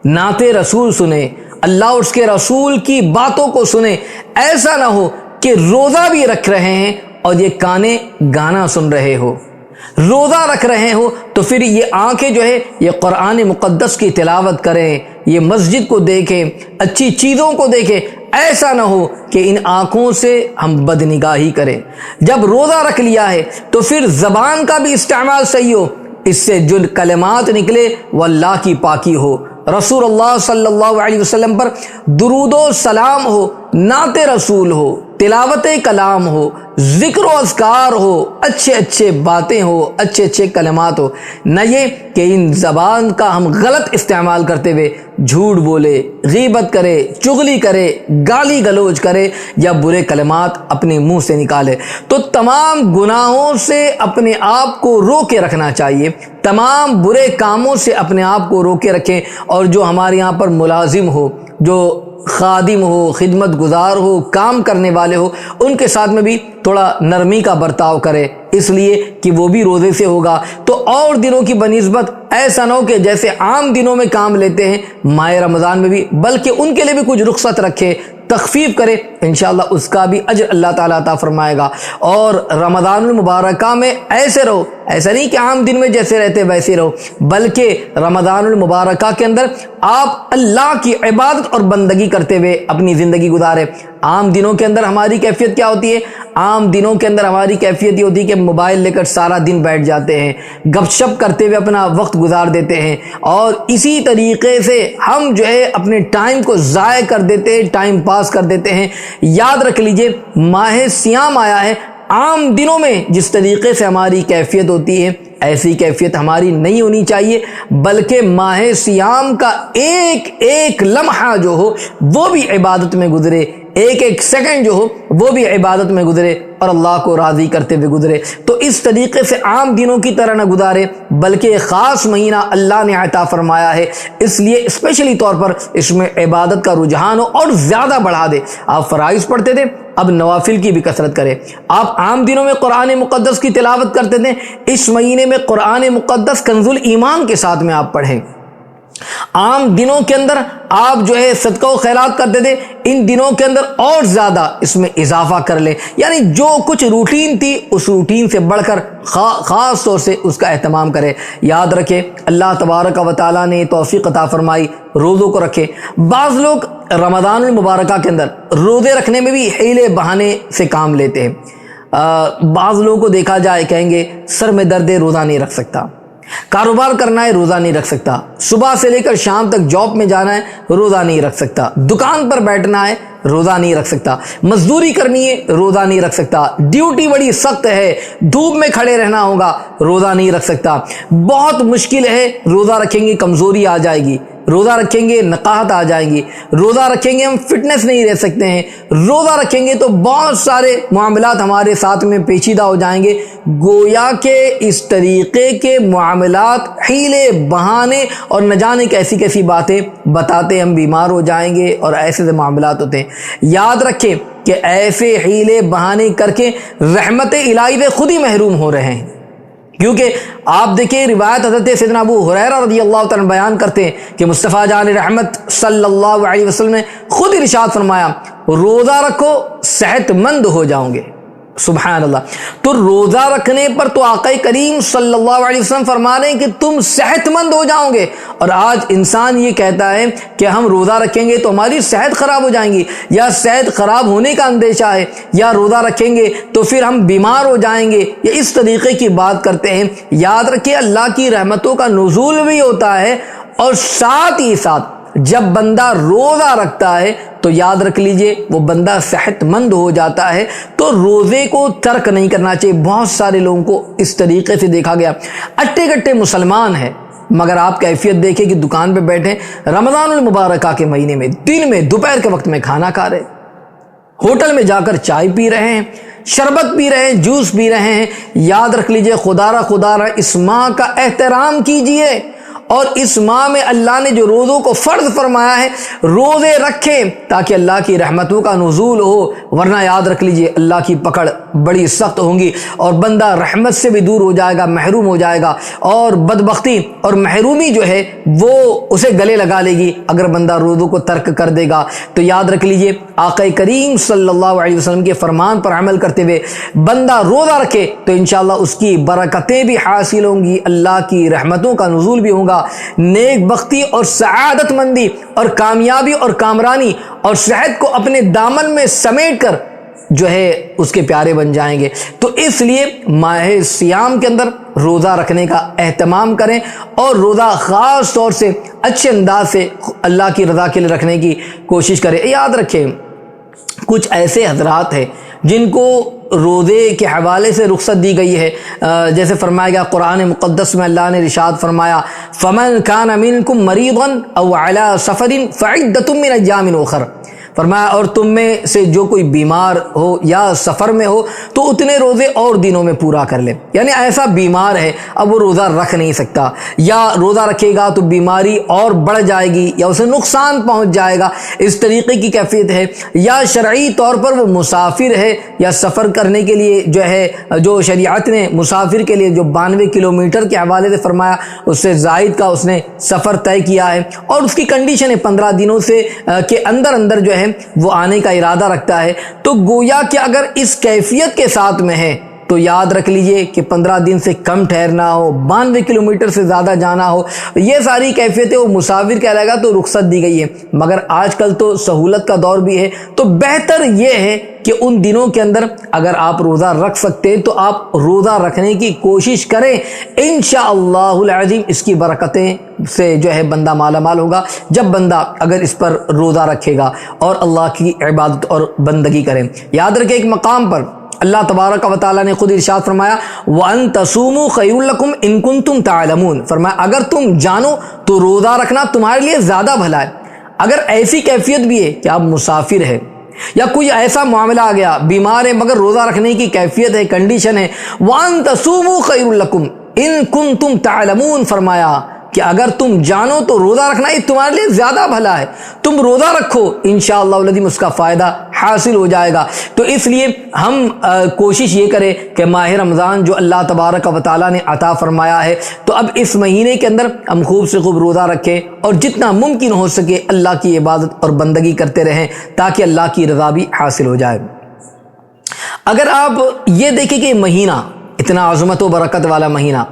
Speaker 3: نعت رسول سنے، اللہ اور اس کے رسول کی باتوں کو سنے۔ ایسا نہ ہو کہ روزہ بھی رکھ رہے ہیں اور یہ کانیں گانا سن رہے ہو، روزہ رکھ رہے ہو تو پھر یہ آنکھیں جو ہے یہ قرآن مقدس کی تلاوت کریں، یہ مسجد کو دیکھیں، اچھی چیزوں کو دیکھیں۔ ایسا نہ ہو کہ ان آنکھوں سے ہم بد نگاہی کریں۔ جب روزہ رکھ لیا ہے تو پھر زبان کا بھی استعمال صحیح ہو، اس سے جو کلمات نکلے وہ اللہ کی پاکی ہو، رسول اللہ صلی اللہ علیہ وسلم پر درود و سلام ہو، نعت رسول ہو، تلاوت کلام ہو، ذکر و اذکار ہو، اچھے اچھے باتیں ہو، اچھے اچھے کلمات ہو، نہ یہ کہ ان زبان کا ہم غلط استعمال کرتے ہوئے جھوٹ بولے، غیبت کرے، چغلی کرے، گالی گلوچ کرے یا برے کلمات اپنے منہ سے نکالے۔ تو تمام گناہوں سے اپنے آپ کو روکے رکھنا چاہیے، تمام برے کاموں سے اپنے آپ کو روکے رکھیں، اور جو ہمارے یہاں پر ملازم ہو، جو خادم ہو، خدمت گزار ہو، کام کرنے والے ہو، ان کے ساتھ میں بھی تھوڑا نرمی کا برتاؤ کرے، اس لیے کہ وہ بھی روزے سے ہوگا تو اور دنوں کی بنسبت ایسا نہ ہو کہ جیسے عام دنوں میں کام لیتے ہیں ماہ رمضان میں بھی، بلکہ ان کے لیے بھی کچھ رخصت رکھے، تخفیف کرے، انشاءاللہ اس کا بھی اجر اللہ تعالیٰ عطا فرمائے گا۔ اور رمضان المبارکہ میں ایسے رہو، ایسا نہیں کہ عام دن میں جیسے رہتے ویسے رہو، بلکہ رمضان المبارکہ کے اندر آپ اللہ کی عبادت اور بندگی کرتے ہوئے اپنی زندگی گزارے۔ عام دنوں کے اندر ہماری کیفیت کیا ہوتی ہے؟ عام دنوں کے اندر ہماری کیفیت یہ ہوتی ہے کہ موبائل لے کر سارا دن بیٹھ جاتے ہیں، گپ شپ کرتے ہوئے اپنا وقت گزار دیتے ہیں، اور اسی طریقے سے ہم جو ہے اپنے ٹائم کو ضائع کر دیتے ہیں، ٹائم پاس کر دیتے ہیں۔ یاد رکھ لیجئے ماہ سیام آیا ہے، عام دنوں میں جس طریقے سے ہماری کیفیت ہوتی ہے ایسی کیفیت ہماری نہیں ہونی چاہیے، بلکہ ماہ سیام کا ایک ایک لمحہ جو ہو وہ بھی عبادت میں گزرے، ایک ایک سیکنڈ جو ہو وہ بھی عبادت میں گزرے اور اللہ کو راضی کرتے ہوئے گزرے۔ تو اس طریقے سے عام دنوں کی طرح نہ گزارے، بلکہ ایک خاص مہینہ اللہ نے عطا فرمایا ہے، اس لیے اسپیشلی طور پر اس میں عبادت کا رجحان ہو اور زیادہ بڑھا دے۔ آپ فرائض پڑھتے تھے، اب نوافل کی بھی کثرت کریں۔ آپ عام دنوں میں قرآن مقدس کی تلاوت کرتے تھے، اس مہینے میں قرآن مقدس کنز الایمان کے ساتھ میں آپ پڑھیں۔ عام دنوں کے اندر آپ جو ہے صدقہ و خیرات کرتے تھے، ان دنوں کے اندر اور زیادہ اس میں اضافہ کر لیں، یعنی جو کچھ روٹین تھی اس روٹین سے بڑھ کر خاص طور سے اس کا اہتمام کریں۔ یاد رکھیں اللہ تبارک و تعالیٰ نے توفیق عطا فرمائی، روزوں کو رکھے۔ بعض لوگ رمضان المبارکہ کے اندر روزے رکھنے میں بھی حیلے بہانے سے کام لیتے ہیں۔ بعض لوگوں کو دیکھا جائے کہیں گے سر میں درد ہے روزہ نہیں رکھ سکتا، کاروبار کرنا ہے روزہ نہیں رکھ سکتا، صبح سے لے کر شام تک جاب میں جانا ہے روزہ نہیں رکھ سکتا، دکان پر بیٹھنا ہے روزہ نہیں رکھ سکتا، مزدوری کرنی ہے روزہ نہیں رکھ سکتا، ڈیوٹی بڑی سخت ہے دھوپ میں کھڑے رہنا ہوگا روزہ نہیں رکھ سکتا، بہت مشکل ہے روزہ رکھیں گے کمزوری آ جائے گی، روزہ رکھیں گے نقاہت آ جائیں گی، روزہ رکھیں گے ہم فٹنس نہیں رہ سکتے ہیں، روزہ رکھیں گے تو بہت سارے معاملات ہمارے ساتھ میں پیچیدہ ہو جائیں گے۔ گویا کہ اس طریقے کے معاملات حیلے بہانے اور نہ جانے کیسی کیسی باتیں بتاتے ہم بیمار ہو جائیں گے، اور ایسے سے معاملات ہوتے ہیں۔ یاد رکھیں کہ ایسے حیلے بہانے کر کے رحمت الہی سے خود ہی محروم ہو رہے ہیں، کیونکہ آپ دیکھیں روایت حضرت سیدنا ابو ہریرہ رضی اللہ تعالیٰ بیان کرتے ہیں کہ مصطفیٰ جان رحمت صلی اللہ علیہ وسلم نے خود ارشاد فرمایا روزہ رکھو صحت مند ہو جاؤں گے۔ سبحان اللہ۔ تو روزہ رکھنے پر تو آقا کریم صلی اللہ علیہ وسلم فرما رہے ہیں کہ تم صحت مند ہو جاؤ گے، اور آج انسان یہ کہتا ہے کہ ہم روزہ رکھیں گے تو ہماری صحت خراب ہو جائیں گی، یا صحت خراب ہونے کا اندیشہ ہے، یا روزہ رکھیں گے تو پھر ہم بیمار ہو جائیں گے، یا اس طریقے کی بات کرتے ہیں۔ یاد رکھیں اللہ کی رحمتوں کا نزول بھی ہوتا ہے، اور ساتھ ہی ساتھ جب بندہ روزہ رکھتا ہے تو یاد رکھ لیجئے وہ بندہ صحت مند ہو جاتا ہے۔ تو روزے کو ترک نہیں کرنا چاہیے۔ بہت سارے لوگوں کو اس طریقے سے دیکھا گیا، اٹے گٹے مسلمان ہیں مگر آپ کیفیت دیکھیں کہ دکان پہ بیٹھے رمضان المبارکہ کے مہینے میں دن میں دوپہر کے وقت میں کھانا کھا رہے، ہوٹل میں جا کر چائے پی رہے ہیں، شربت پی رہے ہیں، جوس پی رہے ہیں۔ یاد رکھ لیجئے خدا را اس ماہ کا احترام کیجئے، اور اس ماہ میں اللہ نے جو روزوں کو فرض فرمایا ہے روزے رکھیں تاکہ اللہ کی رحمتوں کا نزول ہو، ورنہ یاد رکھ لیجئے اللہ کی پکڑ بڑی سخت ہوں گی، اور بندہ رحمت سے بھی دور ہو جائے گا، محروم ہو جائے گا، اور بدبختی اور محرومی جو ہے وہ اسے گلے لگا لے گی اگر بندہ روزوں کو ترک کر دے گا۔ تو یاد رکھ لیجئے آقا کریم صلی اللہ علیہ وسلم کے فرمان پر عمل کرتے ہوئے بندہ روزہ رکھے تو انشاءاللہ اس کی برکتیں بھی حاصل ہوں گی، اللہ کی رحمتوں کا نزول بھی ہوگا، نیک بختی اور سعادت مندی اور کامیابی اور کامرانی اور صحت کو اپنے دامن میں سمیٹ کر جو ہے اس کے پیارے بن جائیں گے۔ تو اس لیے ماہ سیام کے اندر روزہ رکھنے کا اہتمام کریں، اور روزہ خاص طور سے اچھے انداز سے اللہ کی رضا کے لیے رکھنے کی کوشش کریں۔ یاد رکھیں کچھ ایسے حضرات ہیں جن کو روزے کے حوالے سے رخصت دی گئی ہے، جیسے فرمایا گیا قرآن مقدس میں اللہ نے ارشاد فرمایا فَمَنْ كَانَ مِنْكُمْ مَرِيضًا أَوْ عَلَى سَفَرٍ فَعِدَّةٌ مِّنْ أَيَّامٍ أُخَرَ۔ فرمایا اور تم میں سے جو کوئی بیمار ہو یا سفر میں ہو تو اتنے روزے اور دنوں میں پورا کر لے، یعنی ایسا بیمار ہے اب وہ روزہ رکھ نہیں سکتا، یا روزہ رکھے گا تو بیماری اور بڑھ جائے گی یا اسے نقصان پہنچ جائے گا، اس طریقے کی کیفیت ہے، یا شرعی طور پر وہ مسافر ہے یا سفر کرنے کے لیے جو ہے جو شریعت نے مسافر کے لیے جو 92 کلومیٹر کے حوالے سے فرمایا اس سے زائد کا اس نے سفر طے کیا ہے، اور اس کی کنڈیشن ہے 15 دنوں سے کے اندر جو ہے وہ آنے کا ارادہ رکھتا ہے، تو گویا کہ اگر اس کیفیت کے ساتھ میں ہے تو یاد رکھ لیجئے کہ 15 دن سے کم ٹھہرنا ہو، 92 کلومیٹر سے زیادہ جانا ہو، یہ ساری کیفیتیں وہ مسافر کہلائے گا تو رخصت دی گئی ہے۔ مگر آج کل تو سہولت کا دور بھی ہے، تو بہتر یہ ہے کہ ان دنوں کے اندر اگر آپ روزہ رکھ سکتے ہیں تو آپ روزہ رکھنے کی کوشش کریں، انشاءاللہ العظیم اس کی برکتیں سے جو ہے بندہ مالا مال ہوگا جب بندہ اگر اس پر روزہ رکھے گا اور اللہ کی عبادت اور بندگی کرے۔ یاد رکھیں ایک مقام پر اللہ تبارک و تعالیٰ نے خود ارشاد فرمایا وَأَن تَصُومُوا خَيْرٌ لَكُمْ إِن كُنتُمْ تَعْلَمُونَ، فرمایا اگر تم جانو تو روزہ رکھنا تمہارے لیے زیادہ بھلا ہے۔ اگر ایسی کیفیت بھی ہے کہ آپ مسافر ہیں یا کوئی ایسا معاملہ آ گیا، بیمار ہے مگر روزہ رکھنے کی کیفیت ہے، کنڈیشن ہے، وَأَن تَصُومُوا خَيْرٌ لَكُمْ إِن كُنتُمْ تَعْلَمُونَ، فرمایا کہ اگر تم جانو تو روزہ رکھنا یہ تمہارے لیے زیادہ بھلا ہے، تم روزہ رکھو انشاءاللہ العظیم اس کا فائدہ حاصل ہو جائے گا۔ تو اس لیے ہم کوشش یہ کریں کہ ماہ رمضان جو اللہ تبارک و تعالیٰ نے عطا فرمایا ہے، تو اب اس مہینے کے اندر ہم خوب سے خوب روزہ رکھیں اور جتنا ممکن ہو سکے اللہ کی عبادت اور بندگی کرتے رہیں تاکہ اللہ کی رضا بھی حاصل ہو جائے۔ اگر آپ یہ دیکھیں کہ مہینہ اتنا عظمت و برکت والا مہینہ،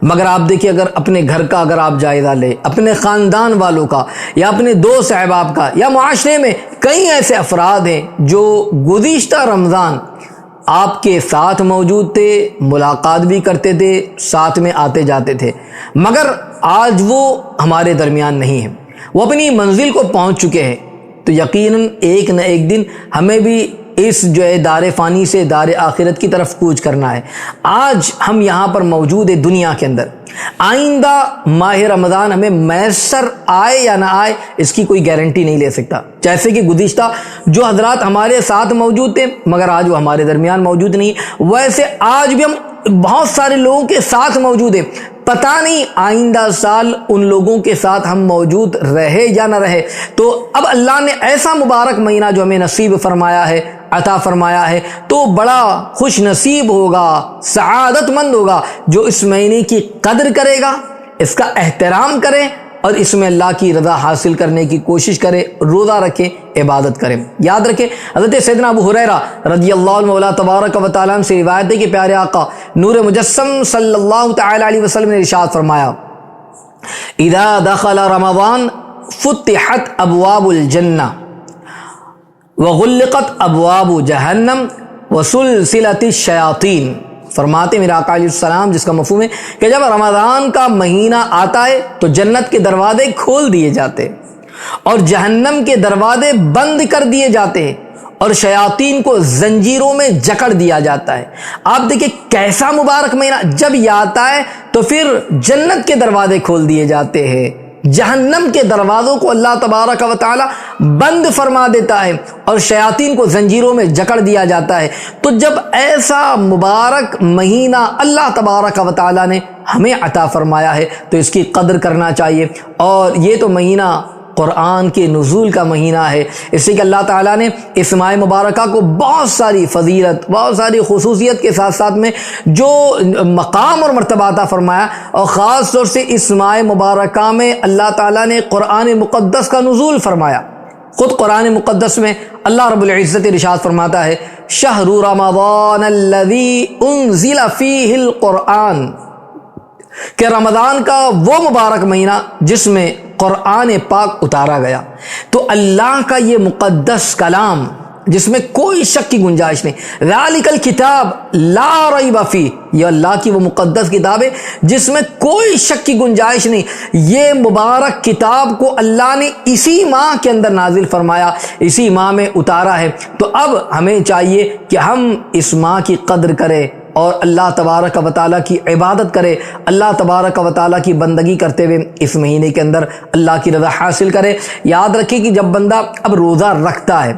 Speaker 3: مگر آپ دیکھیں اگر اپنے گھر کا اگر آپ جائزہ لیں، اپنے خاندان والوں کا یا اپنے دوست احباب کا یا معاشرے میں کئی ایسے افراد ہیں جو گزشتہ رمضان آپ کے ساتھ موجود تھے، ملاقات بھی کرتے تھے، ساتھ میں آتے جاتے تھے، مگر آج وہ ہمارے درمیان نہیں ہیں، وہ اپنی منزل کو پہنچ چکے ہیں، تو یقیناً ایک نہ ایک دن ہمیں بھی اس جو ہے دار فانی سے دار آخرت کی طرف کوچ کرنا ہے۔ آج ہم یہاں پر موجود ہیں دنیا کے اندر، آئندہ ماہ رمضان ہمیں میسر آئے یا نہ آئے اس کی کوئی گارنٹی نہیں لے سکتا۔ جیسے کہ گزشتہ جو حضرات ہمارے ساتھ موجود تھے مگر آج وہ ہمارے درمیان موجود نہیں، ویسے آج بھی ہم بہت سارے لوگوں کے ساتھ موجود ہیں، پتہ نہیں آئندہ سال ان لوگوں کے ساتھ ہم موجود رہے یا نہ رہے۔ تو اب اللہ نے ایسا مبارک مہینہ جو ہمیں نصیب فرمایا ہے، عطا فرمایا ہے، تو بڑا خوش نصیب ہوگا، سعادت مند ہوگا جو اس مہینے کی قدر کرے گا، اس کا احترام کرے اور اس میں اللہ کی رضا حاصل کرنے کی کوشش کرے، روزہ رکھے، عبادت کرے۔ یاد رکھیں حضرت سیدنا ابو ہریرہ رضی اللہ عنہ مولا تبارک و تعالیٰ سے روایت ہے کہ پیارے آقا نور مجسم صلی اللہ تعالی علیہ وسلم نے ارشاد فرمایا، اذا دخل رمضان فتحت ابواب الجنہ وغلقت ابواب جہنم وسلسلت الشیاطین۔ فرماتے میرے آقا علیہ السلام، جس کا مفہوم ہے کہ جب رمضان کا مہینہ آتا ہے تو جنت کے دروازے کھول دیے جاتے اور جہنم کے دروازے بند کر دیے جاتے ہیں اور شیاطین کو زنجیروں میں جکڑ دیا جاتا ہے۔ آپ دیکھیں کیسا مبارک مہینہ، جب یہ آتا ہے تو پھر جنت کے دروازے کھول دیے جاتے ہیں، جہنم کے دروازوں کو اللہ تبارک و تعالی بند فرما دیتا ہے اور شیاطین کو زنجیروں میں جکڑ دیا جاتا ہے۔ تو جب ایسا مبارک مہینہ اللہ تبارک و تعالی نے ہمیں عطا فرمایا ہے تو اس کی قدر کرنا چاہیے۔ اور یہ تو مہینہ قرآن کے نزول کا مہینہ ہے، اس لیے کہ اللہ تعالیٰ نے اس ماہ مبارکہ کو بہت ساری فضیلت، بہت ساری خصوصیت کے ساتھ ساتھ میں جو مقام اور مرتبہ عطا فرمایا، اور خاص طور سے اس ماہ مبارکہ میں اللہ تعالیٰ نے قرآن مقدس کا نزول فرمایا۔ خود قرآن مقدس میں اللہ رب العزت ارشاد فرماتا ہے، شہر رمضان الذی انزل فیہ القرآن، کہ رمضان کا وہ مبارک مہینہ جس میں قرآن پاک اتارا گیا۔ تو اللہ کا یہ مقدس کلام جس میں کوئی شک کی گنجائش نہیں، ذالک الکتاب لا ریب فیہ، یہ اللہ کی وہ مقدس کتاب ہے جس میں کوئی شک کی گنجائش نہیں۔ یہ مبارک کتاب کو اللہ نے اسی ماہ کے اندر نازل فرمایا، اسی ماہ میں اتارا ہے۔ تو اب ہمیں چاہیے کہ ہم اس ماہ کی قدر کریں اور اللہ تبارک و تعالیٰ کی عبادت کرے، اللہ تبارک و تعالیٰ کی بندگی کرتے ہوئے اس مہینے کے اندر اللہ کی رضا حاصل کرے۔ یاد رکھیں کہ جب بندہ اب روزہ رکھتا ہے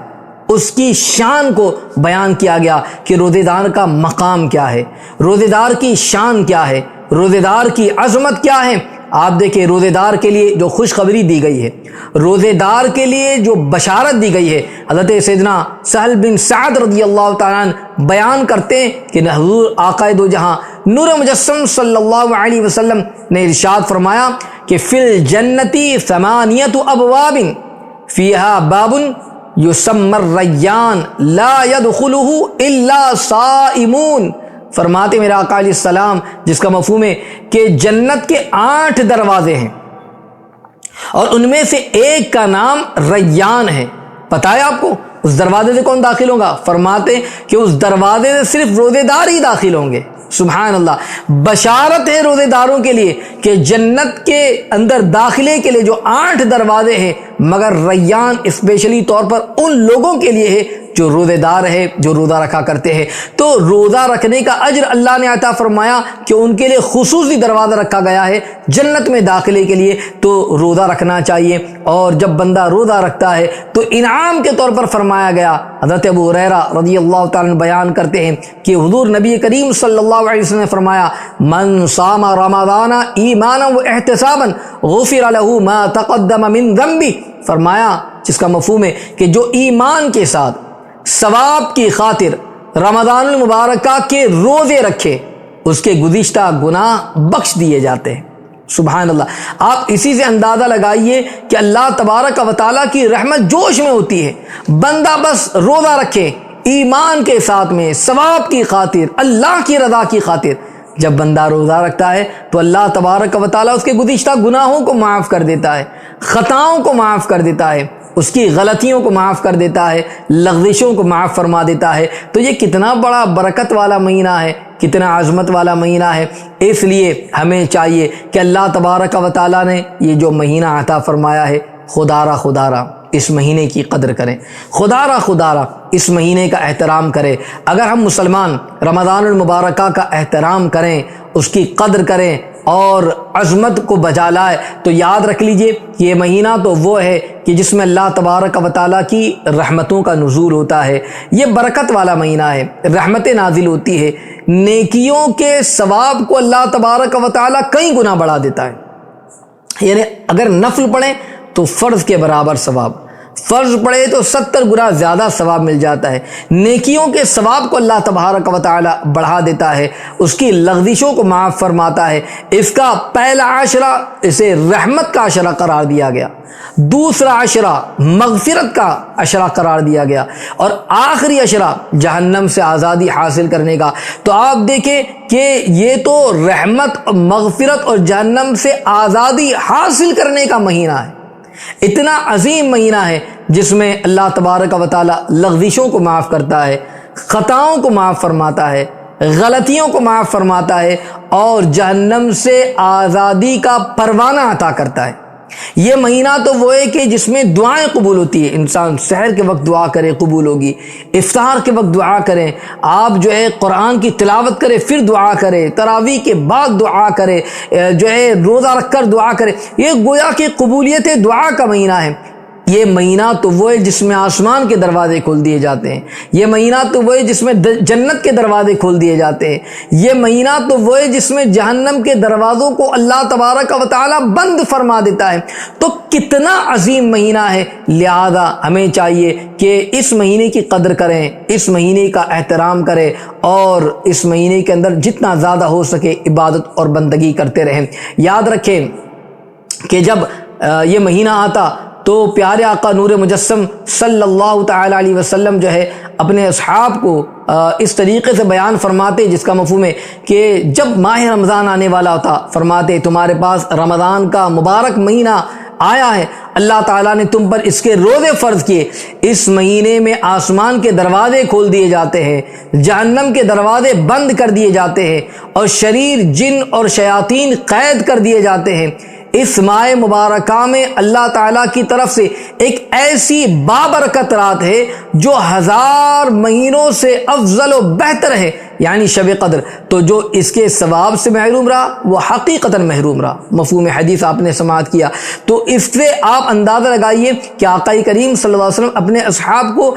Speaker 3: اس کی شان کو بیان کیا گیا کہ روزے دار کا مقام کیا ہے، روزے دار کی شان کیا ہے، روزے دار کی عظمت کیا ہے۔ آپ دیکھیں روزے دار کے لیے جو خوشخبری دی گئی ہے، روزے دار کے لیے جو بشارت دی گئی ہے، حضرت سیدنا سہل بن سعد رضی اللہ تعالیٰ عنہ بیان کرتے ہیں کہ حضور آقا دو جہاں نور مجسم صلی اللہ علیہ وسلم نے ارشاد فرمایا کہ فی الجنتی ثمانیت ابواب فیہا باب یسمی الریان لا يدخلہ الا صائمون۔ فرماتے میرے آقا علیہ السلام، جس کا مفہوم ہے کہ جنت کے 8 دروازے ہیں اور ان میں سے ایک کا نام ریان ہے۔ پتہ ہے آپ کو اس دروازے سے کون داخل ہوگا؟ فرماتے کہ اس دروازے سے صرف روزے دار ہی داخل ہوں گے۔ سبحان اللہ، بشارت ہے روزے داروں کے لیے کہ جنت کے اندر داخلے کے لیے جو 8 دروازے ہیں، مگر ریان اسپیشلی طور پر ان لوگوں کے لیے ہے جو روزے دار ہے، جو روزہ رکھا کرتے ہیں۔ تو روزہ رکھنے کا اجر اللہ نے عطا فرمایا کہ ان کے لیے خصوصی دروازہ رکھا گیا ہے جنت میں داخلے کے لیے، تو روزہ رکھنا چاہیے۔ اور جب بندہ روزہ رکھتا ہے تو انعام کے طور پر فرمایا گیا، حضرت ابو ہریرہ رضی اللہ تعالیٰ عنہ بیان کرتے ہیں کہ حضور نبی کریم صلی اللہ علیہ وسلم نے فرمایا، من صام رمضان ایمانا و احتسابا غفر له ما تقدم من ذنبه۔ فرمایا جس کا مفہوم ہے کہ جو ایمان کے ساتھ ثواب کی خاطر رمضان المبارکہ کے روزے رکھے اس کے گزشتہ گناہ بخش دیے جاتے ہیں۔ سبحان اللہ، آپ اسی سے اندازہ لگائیے کہ اللہ تبارک و تعالیٰ کی رحمت جوش میں ہوتی ہے۔ بندہ بس روزہ رکھے ایمان کے ساتھ میں ثواب کی خاطر، اللہ کی رضا کی خاطر، جب بندہ روزہ رکھتا ہے تو اللہ تبارک و تعالیٰ اس کے گزشتہ گناہوں کو معاف کر دیتا ہے، خطاؤں کو معاف کر دیتا ہے، اس کی غلطیوں کو معاف کر دیتا ہے، لغزشوں کو معاف فرما دیتا ہے۔ تو یہ کتنا بڑا برکت والا مہینہ ہے، کتنا عظمت والا مہینہ ہے۔ اس لیے ہمیں چاہیے کہ اللہ تبارک و تعالیٰ نے یہ جو مہینہ عطا فرمایا ہے، خدا را اس مہینے کی قدر کریں، خدا را اس مہینے کا احترام کریں۔ اگر ہم مسلمان رمضان المبارکہ کا احترام کریں، اس کی قدر کریں اور عظمت کو بجا لائے، تو یاد رکھ لیجئے یہ مہینہ تو وہ ہے کہ جس میں اللہ تبارک و تعالیٰ کی رحمتوں کا نزول ہوتا ہے۔ یہ برکت والا مہینہ ہے، رحمتیں نازل ہوتی ہے، نیکیوں کے ثواب کو اللہ تبارک و تعالیٰ کئی گنا بڑھا دیتا ہے۔ یعنی اگر نفل پڑھیں تو فرض کے برابر ثواب، فرض پڑھے تو 70 گنا زیادہ ثواب مل جاتا ہے۔ نیکیوں کے ثواب کو اللہ تبارک و تعالی بڑھا دیتا ہے، اس کی لغزشوں کو معاف فرماتا ہے۔ اس کا پہلا عشرہ اسے رحمت کا عشرہ قرار دیا گیا، دوسرا عشرہ مغفرت کا عشرہ قرار دیا گیا، اور آخری عشرہ جہنم سے آزادی حاصل کرنے کا۔ تو آپ دیکھیں کہ یہ تو رحمت، مغفرت اور جہنم سے آزادی حاصل کرنے کا مہینہ ہے، اتنا عظیم مہینہ ہے جس میں اللہ تبارک و تعالی لغزشوں کو معاف کرتا ہے، خطاؤں کو معاف فرماتا ہے، غلطیوں کو معاف فرماتا ہے، اور جہنم سے آزادی کا پروانہ عطا کرتا ہے۔ یہ مہینہ تو وہ ہے کہ جس میں دعائیں قبول ہوتی ہے، انسان سحر کے وقت دعا کرے قبول ہوگی، افطار کے وقت دعا کریں، آپ جو ہے قرآن کی تلاوت کرے پھر دعا کرے، تراویح کے بعد دعا کرے، جو ہے روزہ رکھ کر دعا کرے، یہ گویا کہ قبولیت دعا کا مہینہ ہے۔ یہ مہینہ تو وہ ہے جس میں آسمان کے دروازے کھول دیے جاتے ہیں، یہ مہینہ تو وہ ہے جس میں جنت کے دروازے کھول دیے جاتے ہیں، یہ مہینہ تو وہ ہے جس میں جہنم کے دروازوں کو اللہ تبارک و تعالی بند فرما دیتا ہے۔ تو کتنا عظیم مہینہ ہے، لہذا ہمیں چاہیے کہ اس مہینے کی قدر کریں، اس مہینے کا احترام کریں، اور اس مہینے کے اندر جتنا زیادہ ہو سکے عبادت اور بندگی کرتے رہیں۔ یاد رکھیں کہ جب یہ مہینہ آتا تو پیارے آقا نور مجسم صلی اللہ تعالی علیہ وسلم جو ہے اپنے اصحاب کو اس طریقے سے بیان فرماتے، جس کا مفہوم ہے کہ جب ماہ رمضان آنے والا ہوتا، فرماتے تمہارے پاس رمضان کا مبارک مہینہ آیا ہے، اللہ تعالیٰ نے تم پر اس کے روزے فرض کیے، اس مہینے میں آسمان کے دروازے کھول دیے جاتے ہیں، جہنم کے دروازے بند کر دیے جاتے ہیں، اور شریر، جن اور شیاطین قید کر دیے جاتے ہیں۔ اس ماہ مبارکہ میں اللہ تعالیٰ کی طرف سے ایک ایسی بابرکت رات ہے جو 1000 مہینوں سے افضل و بہتر ہے، یعنی شب قدر۔ تو جو اس کے ثواب سے محروم رہا وہ حقیقتاً محروم رہا، مفہوم حدیث آپ نے سماعت کیا۔ تو اس سے آپ اندازہ لگائیے کہ آقا کریم صلی اللہ علیہ وسلم اپنے اصحاب کو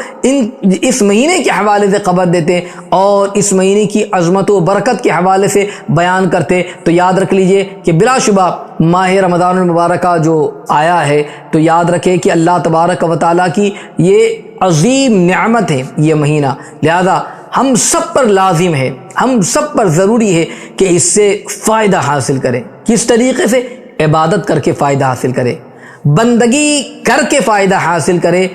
Speaker 3: اس مہینے کے حوالے سے خبر دیتے اور اس مہینے کی عظمت و برکت کے حوالے سے بیان کرتے۔ تو یاد رکھ لیجئے کہ بلا شبہ ماہ رمضان المبارکہ جو آیا ہے، تو یاد رکھے کہ اللہ تبارک و تعالیٰ کی یہ عظیم نعمت ہے یہ مہینہ، لہذا ہم سب پر لازم ہے، ہم سب پر ضروری ہے کہ اس سے فائدہ حاصل کریں۔ کس طریقے سے؟ عبادت کر کے فائدہ حاصل کرے، بندگی کر کے فائدہ حاصل کرے،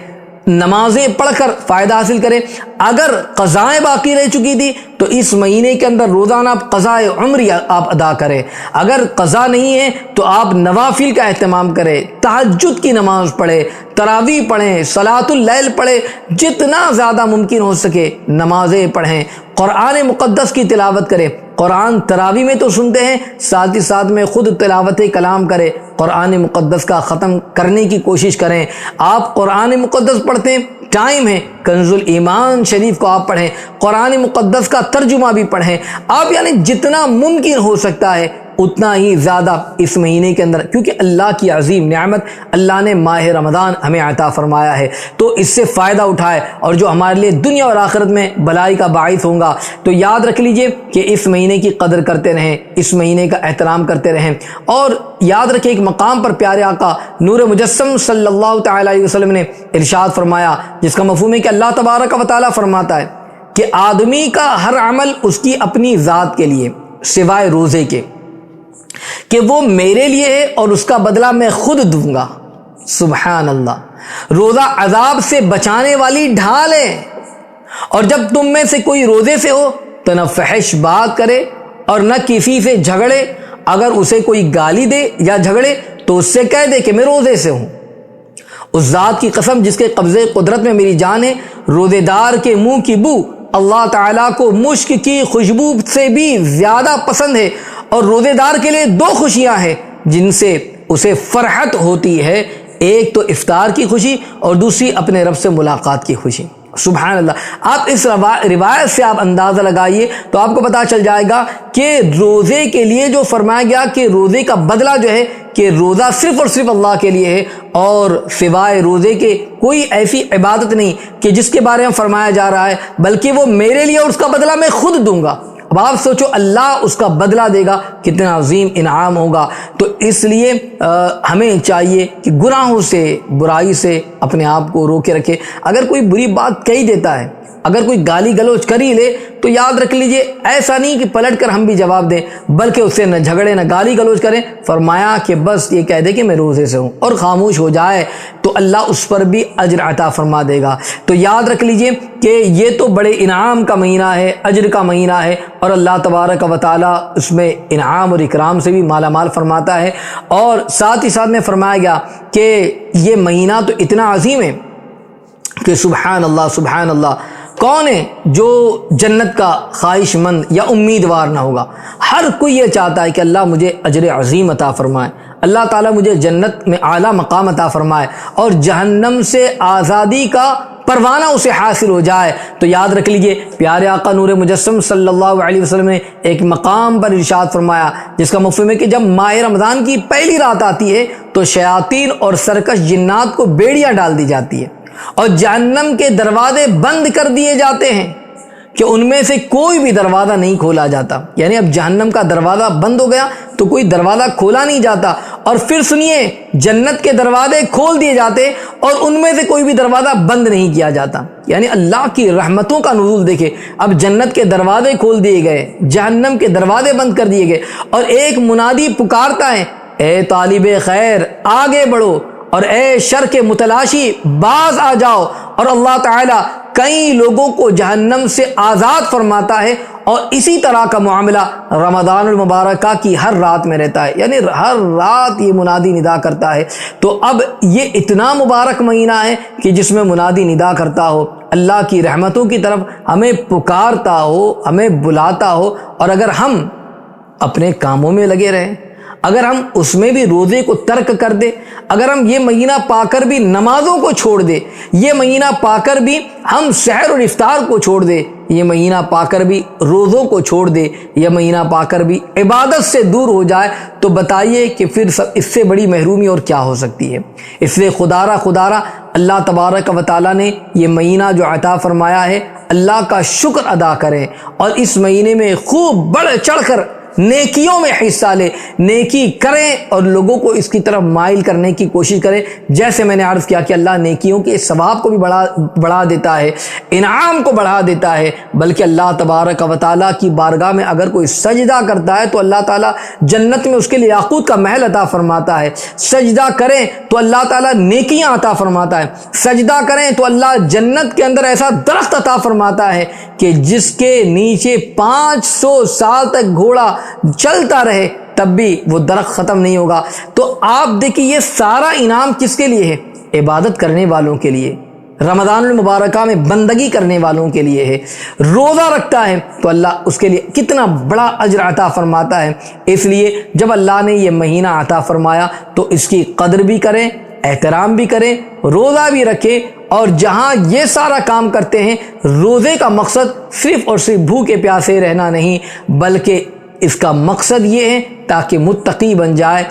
Speaker 3: نمازیں پڑھ کر فائدہ حاصل کرے۔ اگر قضائیں باقی رہ چکی تھی تو اس مہینے کے اندر روزانہ آپ قضائے عمری آپ ادا کریں، اگر قضا نہیں ہے تو آپ نوافل کا اہتمام کریں، تہجد کی نماز پڑھیں، تراویح پڑھیں، صلاۃ اللیل پڑھیں، جتنا زیادہ ممکن ہو سکے نمازیں پڑھیں، قرآن مقدس کی تلاوت کریں۔ قرآن تراویح میں تو سنتے ہیں، ساتھ ہی ساتھ میں خود تلاوت کلام کریں، قرآن مقدس کا ختم کرنے کی کوشش کریں۔ آپ قرآن مقدس پڑھتے ہیں، ٹائم ہے، کنز الایمان شریف کو آپ پڑھیں، قرآن مقدس کا ترجمہ بھی پڑھیں۔ آپ یعنی جتنا ممکن ہو سکتا ہے اتنا ہی زیادہ اس مہینے کے اندر، کیونکہ اللہ کی عظیم نعمت اللہ نے ماہ رمضان ہمیں عطا فرمایا ہے، تو اس سے فائدہ اٹھائے، اور جو ہمارے لیے دنیا اور آخرت میں بھلائی کا باعث ہوگا۔ تو یاد رکھ لیجئے کہ اس مہینے کی قدر کرتے رہیں، اس مہینے کا احترام کرتے رہیں، اور یاد رکھیں ایک مقام پر پیارے آقا نور مجسم صلی اللہ تعالی علیہ وسلم نے ارشاد فرمایا، جس کا مفہوم ہے کہ اللہ تبارک و تعالی فرماتا ہے کہ آدمی کا ہر عمل اس کی اپنی ذات کے لیے سوائے روزے کے، کہ وہ میرے لیے ہے اور اس کا بدلہ میں خود دوں گا۔ سبحان اللہ، روزہ عذاب سے بچانے والی ڈھال ہے، اور جب تم میں سے کوئی روزے سے ہو تو نہ فحش بات کرے اور نہ کسی سے جھگڑے، اگر اسے کوئی گالی دے یا جھگڑے تو اس سے کہہ دے کہ میں روزے سے ہوں، اس ذات کی قسم جس کے قبضے قدرت میں میری جان ہے، روزے دار کے منہ کی بو اللہ تعالیٰ کو مشک کی خوشبو سے بھی زیادہ پسند ہے، اور روزے دار کے لیے دو خوشیاں ہیں جن سے اسے فرحت ہوتی ہے، ایک تو افطار کی خوشی اور دوسری اپنے رب سے ملاقات کی خوشی۔ سبحان اللہ۔ آپ اس روایت سے آپ اندازہ لگائیے تو آپ کو پتہ چل جائے گا کہ روزے کے لیے جو فرمایا گیا کہ روزے کا بدلہ جو ہے کہ روزہ صرف اور صرف اللہ کے لیے ہے، اور سوائے روزے کے کوئی ایسی عبادت نہیں کہ جس کے بارے میں فرمایا جا رہا ہے، بلکہ وہ میرے لیے اور اس کا بدلہ میں خود دوں گا۔ اب آپ سوچو اللہ اس کا بدلہ دے گا، کتنا عظیم انعام ہوگا۔ تو اس لیے ہمیں چاہیے کہ گناہوں سے، برائی سے اپنے آپ کو روکے رکھے۔ اگر کوئی بری بات کہی دیتا ہے، اگر کوئی گالی گلوچ کر ہی لے تو یاد رکھ لیجئے ایسا نہیں کہ پلٹ کر ہم بھی جواب دیں، بلکہ اس سے نہ جھگڑے نہ گالی گلوچ کریں۔ فرمایا کہ بس یہ کہہ دے کہ میں روزے سے ہوں اور خاموش ہو جائے تو اللہ اس پر بھی اجر عطا فرما دے گا۔ تو یاد رکھ لیجئے کہ یہ تو بڑے انعام کا مہینہ ہے، اجر کا مہینہ ہے، اور اللہ تبارک و تعالی اس میں انعام اور اکرام سے بھی مالا مال فرماتا ہے۔ اور ساتھ ہی ساتھ میں فرمایا گیا کہ یہ مہینہ تو اتنا عظیم ہے کہ سبحان اللہ سبحان اللہ، کون ہے جو جنت کا خواہش مند یا امیدوار نہ ہوگا؟ ہر کوئی یہ چاہتا ہے کہ اللہ مجھے اجر عظیم عطا فرمائے، اللہ تعالیٰ مجھے جنت میں اعلیٰ مقام عطا فرمائے اور جہنم سے آزادی کا پروانہ اسے حاصل ہو جائے۔ تو یاد رکھ لیجئے پیارے آقا نور مجسم صلی اللہ علیہ وسلم نے ایک مقام پر ارشاد فرمایا جس کا مفہوم ہے کہ جب ماہ رمضان کی پہلی رات آتی ہے تو شیاطین اور سرکش جنات کو بیڑیاں ڈال دی جاتی ہے اور جہنم کے دروازے بند کر دیے جاتے ہیں کہ ان میں سے کوئی بھی دروازہ نہیں کھولا جاتا۔ یعنی اب جہنم کا دروازہ بند ہو گیا تو کوئی دروازہ کھولا نہیں جاتا، اور پھر سنیے جنت کے دروازے کھول دیے جاتے اور ان میں سے کوئی بھی دروازہ بند نہیں کیا جاتا۔ یعنی اللہ کی رحمتوں کا نزول دیکھے، اب جنت کے دروازے کھول دیے گئے، جہنم کے دروازے بند کر دیے گئے، اور ایک منادی پکارتا ہے، اے طالب خیر آگے بڑھو، اور اے شر کے متلاشی باز آ جاؤ۔ اور اللہ تعالیٰ کئی لوگوں کو جہنم سے آزاد فرماتا ہے، اور اسی طرح کا معاملہ رمضان المبارکہ کی ہر رات میں رہتا ہے، یعنی ہر رات یہ منادی ندا کرتا ہے۔ تو اب یہ اتنا مبارک مہینہ ہے کہ جس میں منادی ندا کرتا ہو، اللہ کی رحمتوں کی طرف ہمیں پکارتا ہو، ہمیں بلاتا ہو، اور اگر ہم اپنے کاموں میں لگے رہیں، اگر ہم اس میں بھی روزے کو ترک کر دے، اگر ہم یہ مہینہ پا کر بھی نمازوں کو چھوڑ دے، یہ مہینہ پا کر بھی ہم سحر اور افطار کو چھوڑ دے، یہ مہینہ پا کر بھی روزوں کو چھوڑ دے، یہ مہینہ پا کر بھی عبادت سے دور ہو جائے، تو بتائیے کہ پھر اس سے بڑی محرومی اور کیا ہو سکتی ہے۔ اس لیے خدارہ اللہ تبارک و تعالیٰ نے یہ مہینہ جو عطا فرمایا ہے، اللہ کا شکر ادا کریں اور اس مہینے میں خوب بڑھ چڑھ کر نیکیوں میں حصہ لے، نیکی کریں اور لوگوں کو اس کی طرف مائل کرنے کی کوشش کریں۔ جیسے میں نے عرض کیا کہ اللہ نیکیوں کے ثواب کو بھی بڑھا دیتا ہے، انعام کو بڑھا دیتا ہے، بلکہ اللہ تبارک و تعالیٰ کی بارگاہ میں اگر کوئی سجدہ کرتا ہے تو اللہ تعالیٰ جنت میں اس کے لیے یاقوت کا محل عطا فرماتا ہے، سجدہ کریں تو اللہ تعالیٰ نیکیاں عطا فرماتا ہے، سجدہ کریں تو اللہ جنت کے اندر ایسا درخت عطا فرماتا ہے کہ جس کے نیچے 500 سال تک گھوڑا چلتا رہے تب بھی وہ درخت ختم نہیں ہوگا۔ تو آپ دیکھیں یہ سارا انعام کس کے لیے ہے؟ عبادت کرنے والوں کے لیے، رمضان المبارکہ میں بندگی کرنے والوں کے لیے ہے۔ روزہ رکھتا ہے تو اللہ اس کے لیے کتنا بڑا اجر عطا فرماتا ہے۔ اس لیے جب اللہ نے یہ مہینہ عطا فرمایا تو اس کی قدر بھی کریں، احترام بھی کریں، روزہ بھی رکھیں، اور جہاں یہ سارا کام کرتے ہیں روزے کا مقصد صرف اور صرف بھوکے پیاسے رہنا نہیں، بلکہ اس کا مقصد یہ ہے تاکہ متقی بن جائے،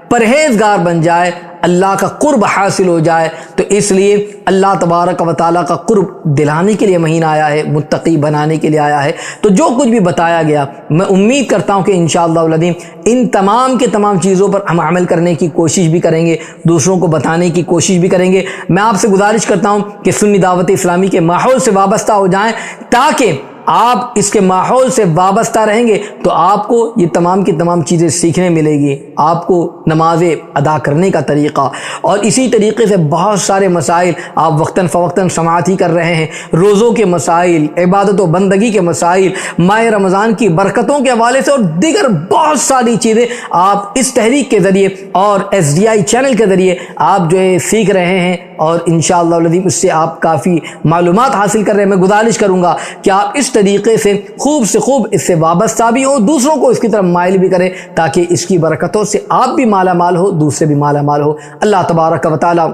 Speaker 3: پرہیزگار بن جائے، اللہ کا قرب حاصل ہو جائے۔ تو اس لیے اللہ تبارک و تعالیٰ کا قرب دلانے کے لیے مہینہ آیا ہے، متقی بنانے کے لیے آیا ہے۔ تو جو کچھ بھی بتایا گیا میں امید کرتا ہوں کہ انشاءاللہ العظیم ان تمام کے تمام چیزوں پر ہم عمل کرنے کی کوشش بھی کریں گے، دوسروں کو بتانے کی کوشش بھی کریں گے۔ میں آپ سے گزارش کرتا ہوں کہ سنی دعوت اسلامی کے ماحول سے وابستہ ہو جائیں، تاکہ آپ اس کے ماحول سے وابستہ رہیں گے تو آپ کو یہ تمام کی تمام چیزیں سیکھنے ملے گی۔ آپ کو نمازیں ادا کرنے کا طریقہ، اور اسی طریقے سے بہت سارے مسائل آپ وقتاً فوقتاً سماعت ہی کر رہے ہیں، روزوں کے مسائل، عبادت و بندگی کے مسائل، ماہ رمضان کی برکتوں کے حوالے سے اور دیگر بہت ساری چیزیں آپ اس تحریک کے ذریعے اور SDI چینل کے ذریعے آپ جو ہے سیکھ رہے ہیں، اور انشاءاللہ العظیم اس سے آپ کافی معلومات حاصل کر رہے ہیں۔ میں گزارش کروں گا کہ آپ اس طریقے سے خوب اس سے وابستہ بھی ہو، دوسروں کو اس کی طرف مائل بھی کریں، تاکہ اس کی برکتوں سے آپ بھی مالا مال ہو، دوسرے بھی مالا مال ہو۔ اللہ تبارک و تعالی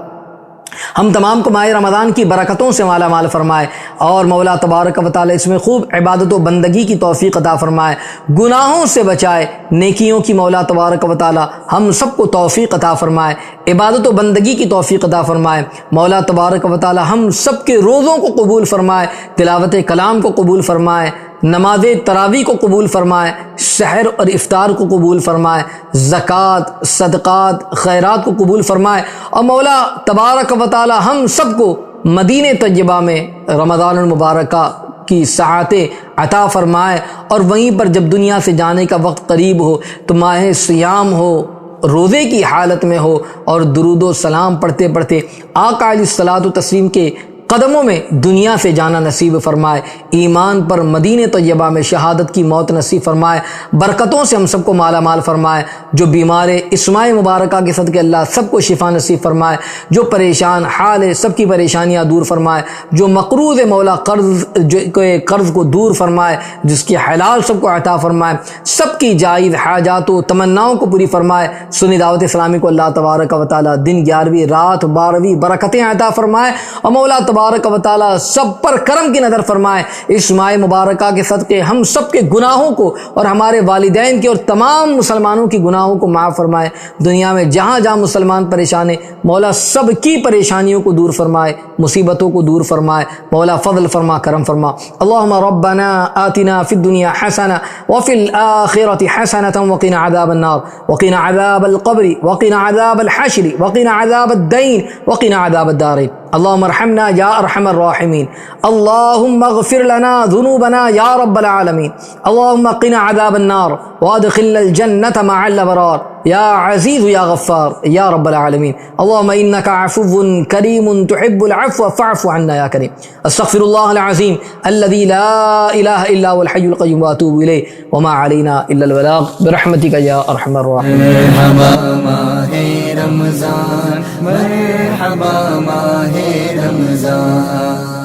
Speaker 3: ہم تمام کو ماہ رمضان کی برکتوں سے مالا مال فرمائے، اور مولا تبارک و تعالی اس میں خوب عبادت و بندگی کی توفیق عطا فرمائے، گناہوں سے بچائے، نیکیوں کی مولا تبارک و تعالی ہم سب کو توفیق عطا فرمائے، عبادت و بندگی کی توفیق عطا فرمائے۔ مولا تبارک و تعالی ہم سب کے روزوں کو قبول فرمائے، تلاوت کلام کو قبول فرمائے، نماز تراویح کو قبول فرمائے، سحر اور افطار کو قبول فرمائے، زکوٰۃ، صدقات، خیرات کو قبول فرمائے، اور مولا تبارک و تعالی ہم سب کو مدینہ طیبہ میں رمضان المبارکہ کی ساعتیں عطا فرمائے، اور وہیں پر جب دنیا سے جانے کا وقت قریب ہو تو ماہ سیام ہو، روزے کی حالت میں ہو، اور درود و سلام پڑھتے پڑھتے آقا علیہ الصلوۃ والتسلیم کے قدموں میں دنیا سے جانا نصیب فرمائے، ایمان پر مدینہ طیبہ میں شہادت کی موت نصیب فرمائے، برکتوں سے ہم سب کو مالا مال فرمائے، جو بیمار اسماء مبارکہ کے صدقے اللہ سب کو شفا نصیب فرمائے، جو پریشان حال ہے سب کی پریشانیاں دور فرمائے، جو مقروض مولا قرض کو دور فرمائے، جس کی حلال سب کو عطا فرمائے، سب کی جائز حاجات و تمناؤں کو پوری فرمائے۔ سنی دعوت اسلامی کو اللہ تبارک و تعالی دن 11ویں رات 12ویں برکتیں عطا فرمائے، اور مولا تبارک و تعالی سب پر کرم کی نظر فرمائے۔ اس ماہ مبارکہ کے صدقے ہم سب کے گناہوں کو اور ہمارے والدین کے اور تمام مسلمانوں کی گناہوں کو معاف فرمائے۔ دنیا میں جہاں جہاں مسلمان پریشان ہیں مولا سب کی پریشانیوں کو دور فرمائے، مصیبتوں کو دور فرمائے، مولا فضل فرما، کرم فرما۔ اللہم ربنا آتنا فی الدنیا حسنہ وفی الآخرۃ حسنۃ وقنا عذاب النار وقنا عذاب القبر وقنا عذاب الحشر وقنا عذاب الدین وقنا عذاب الدارین۔ اللهم ارحمنا یا ارحم الراحمین، اللهم اغفر لنا ذنوبنا یا رب العالمین، اللهم قنا عذاب النار وادخلنا الجنة مع الابرار یا عزیز یا غفار یا رب العالمین۔ اللهم انك عفو کریم تحب العفو فاعف عنا یا کریم۔ استغفر اللہ العظیم الذي لا الہ الا هو الحی القیوم واتوب الیہ وما علینا الا البلاغ برحمتک یا ارحم الراحمین۔
Speaker 1: مرحبا ماہ رمضان، مرحبا ماہ رمضان۔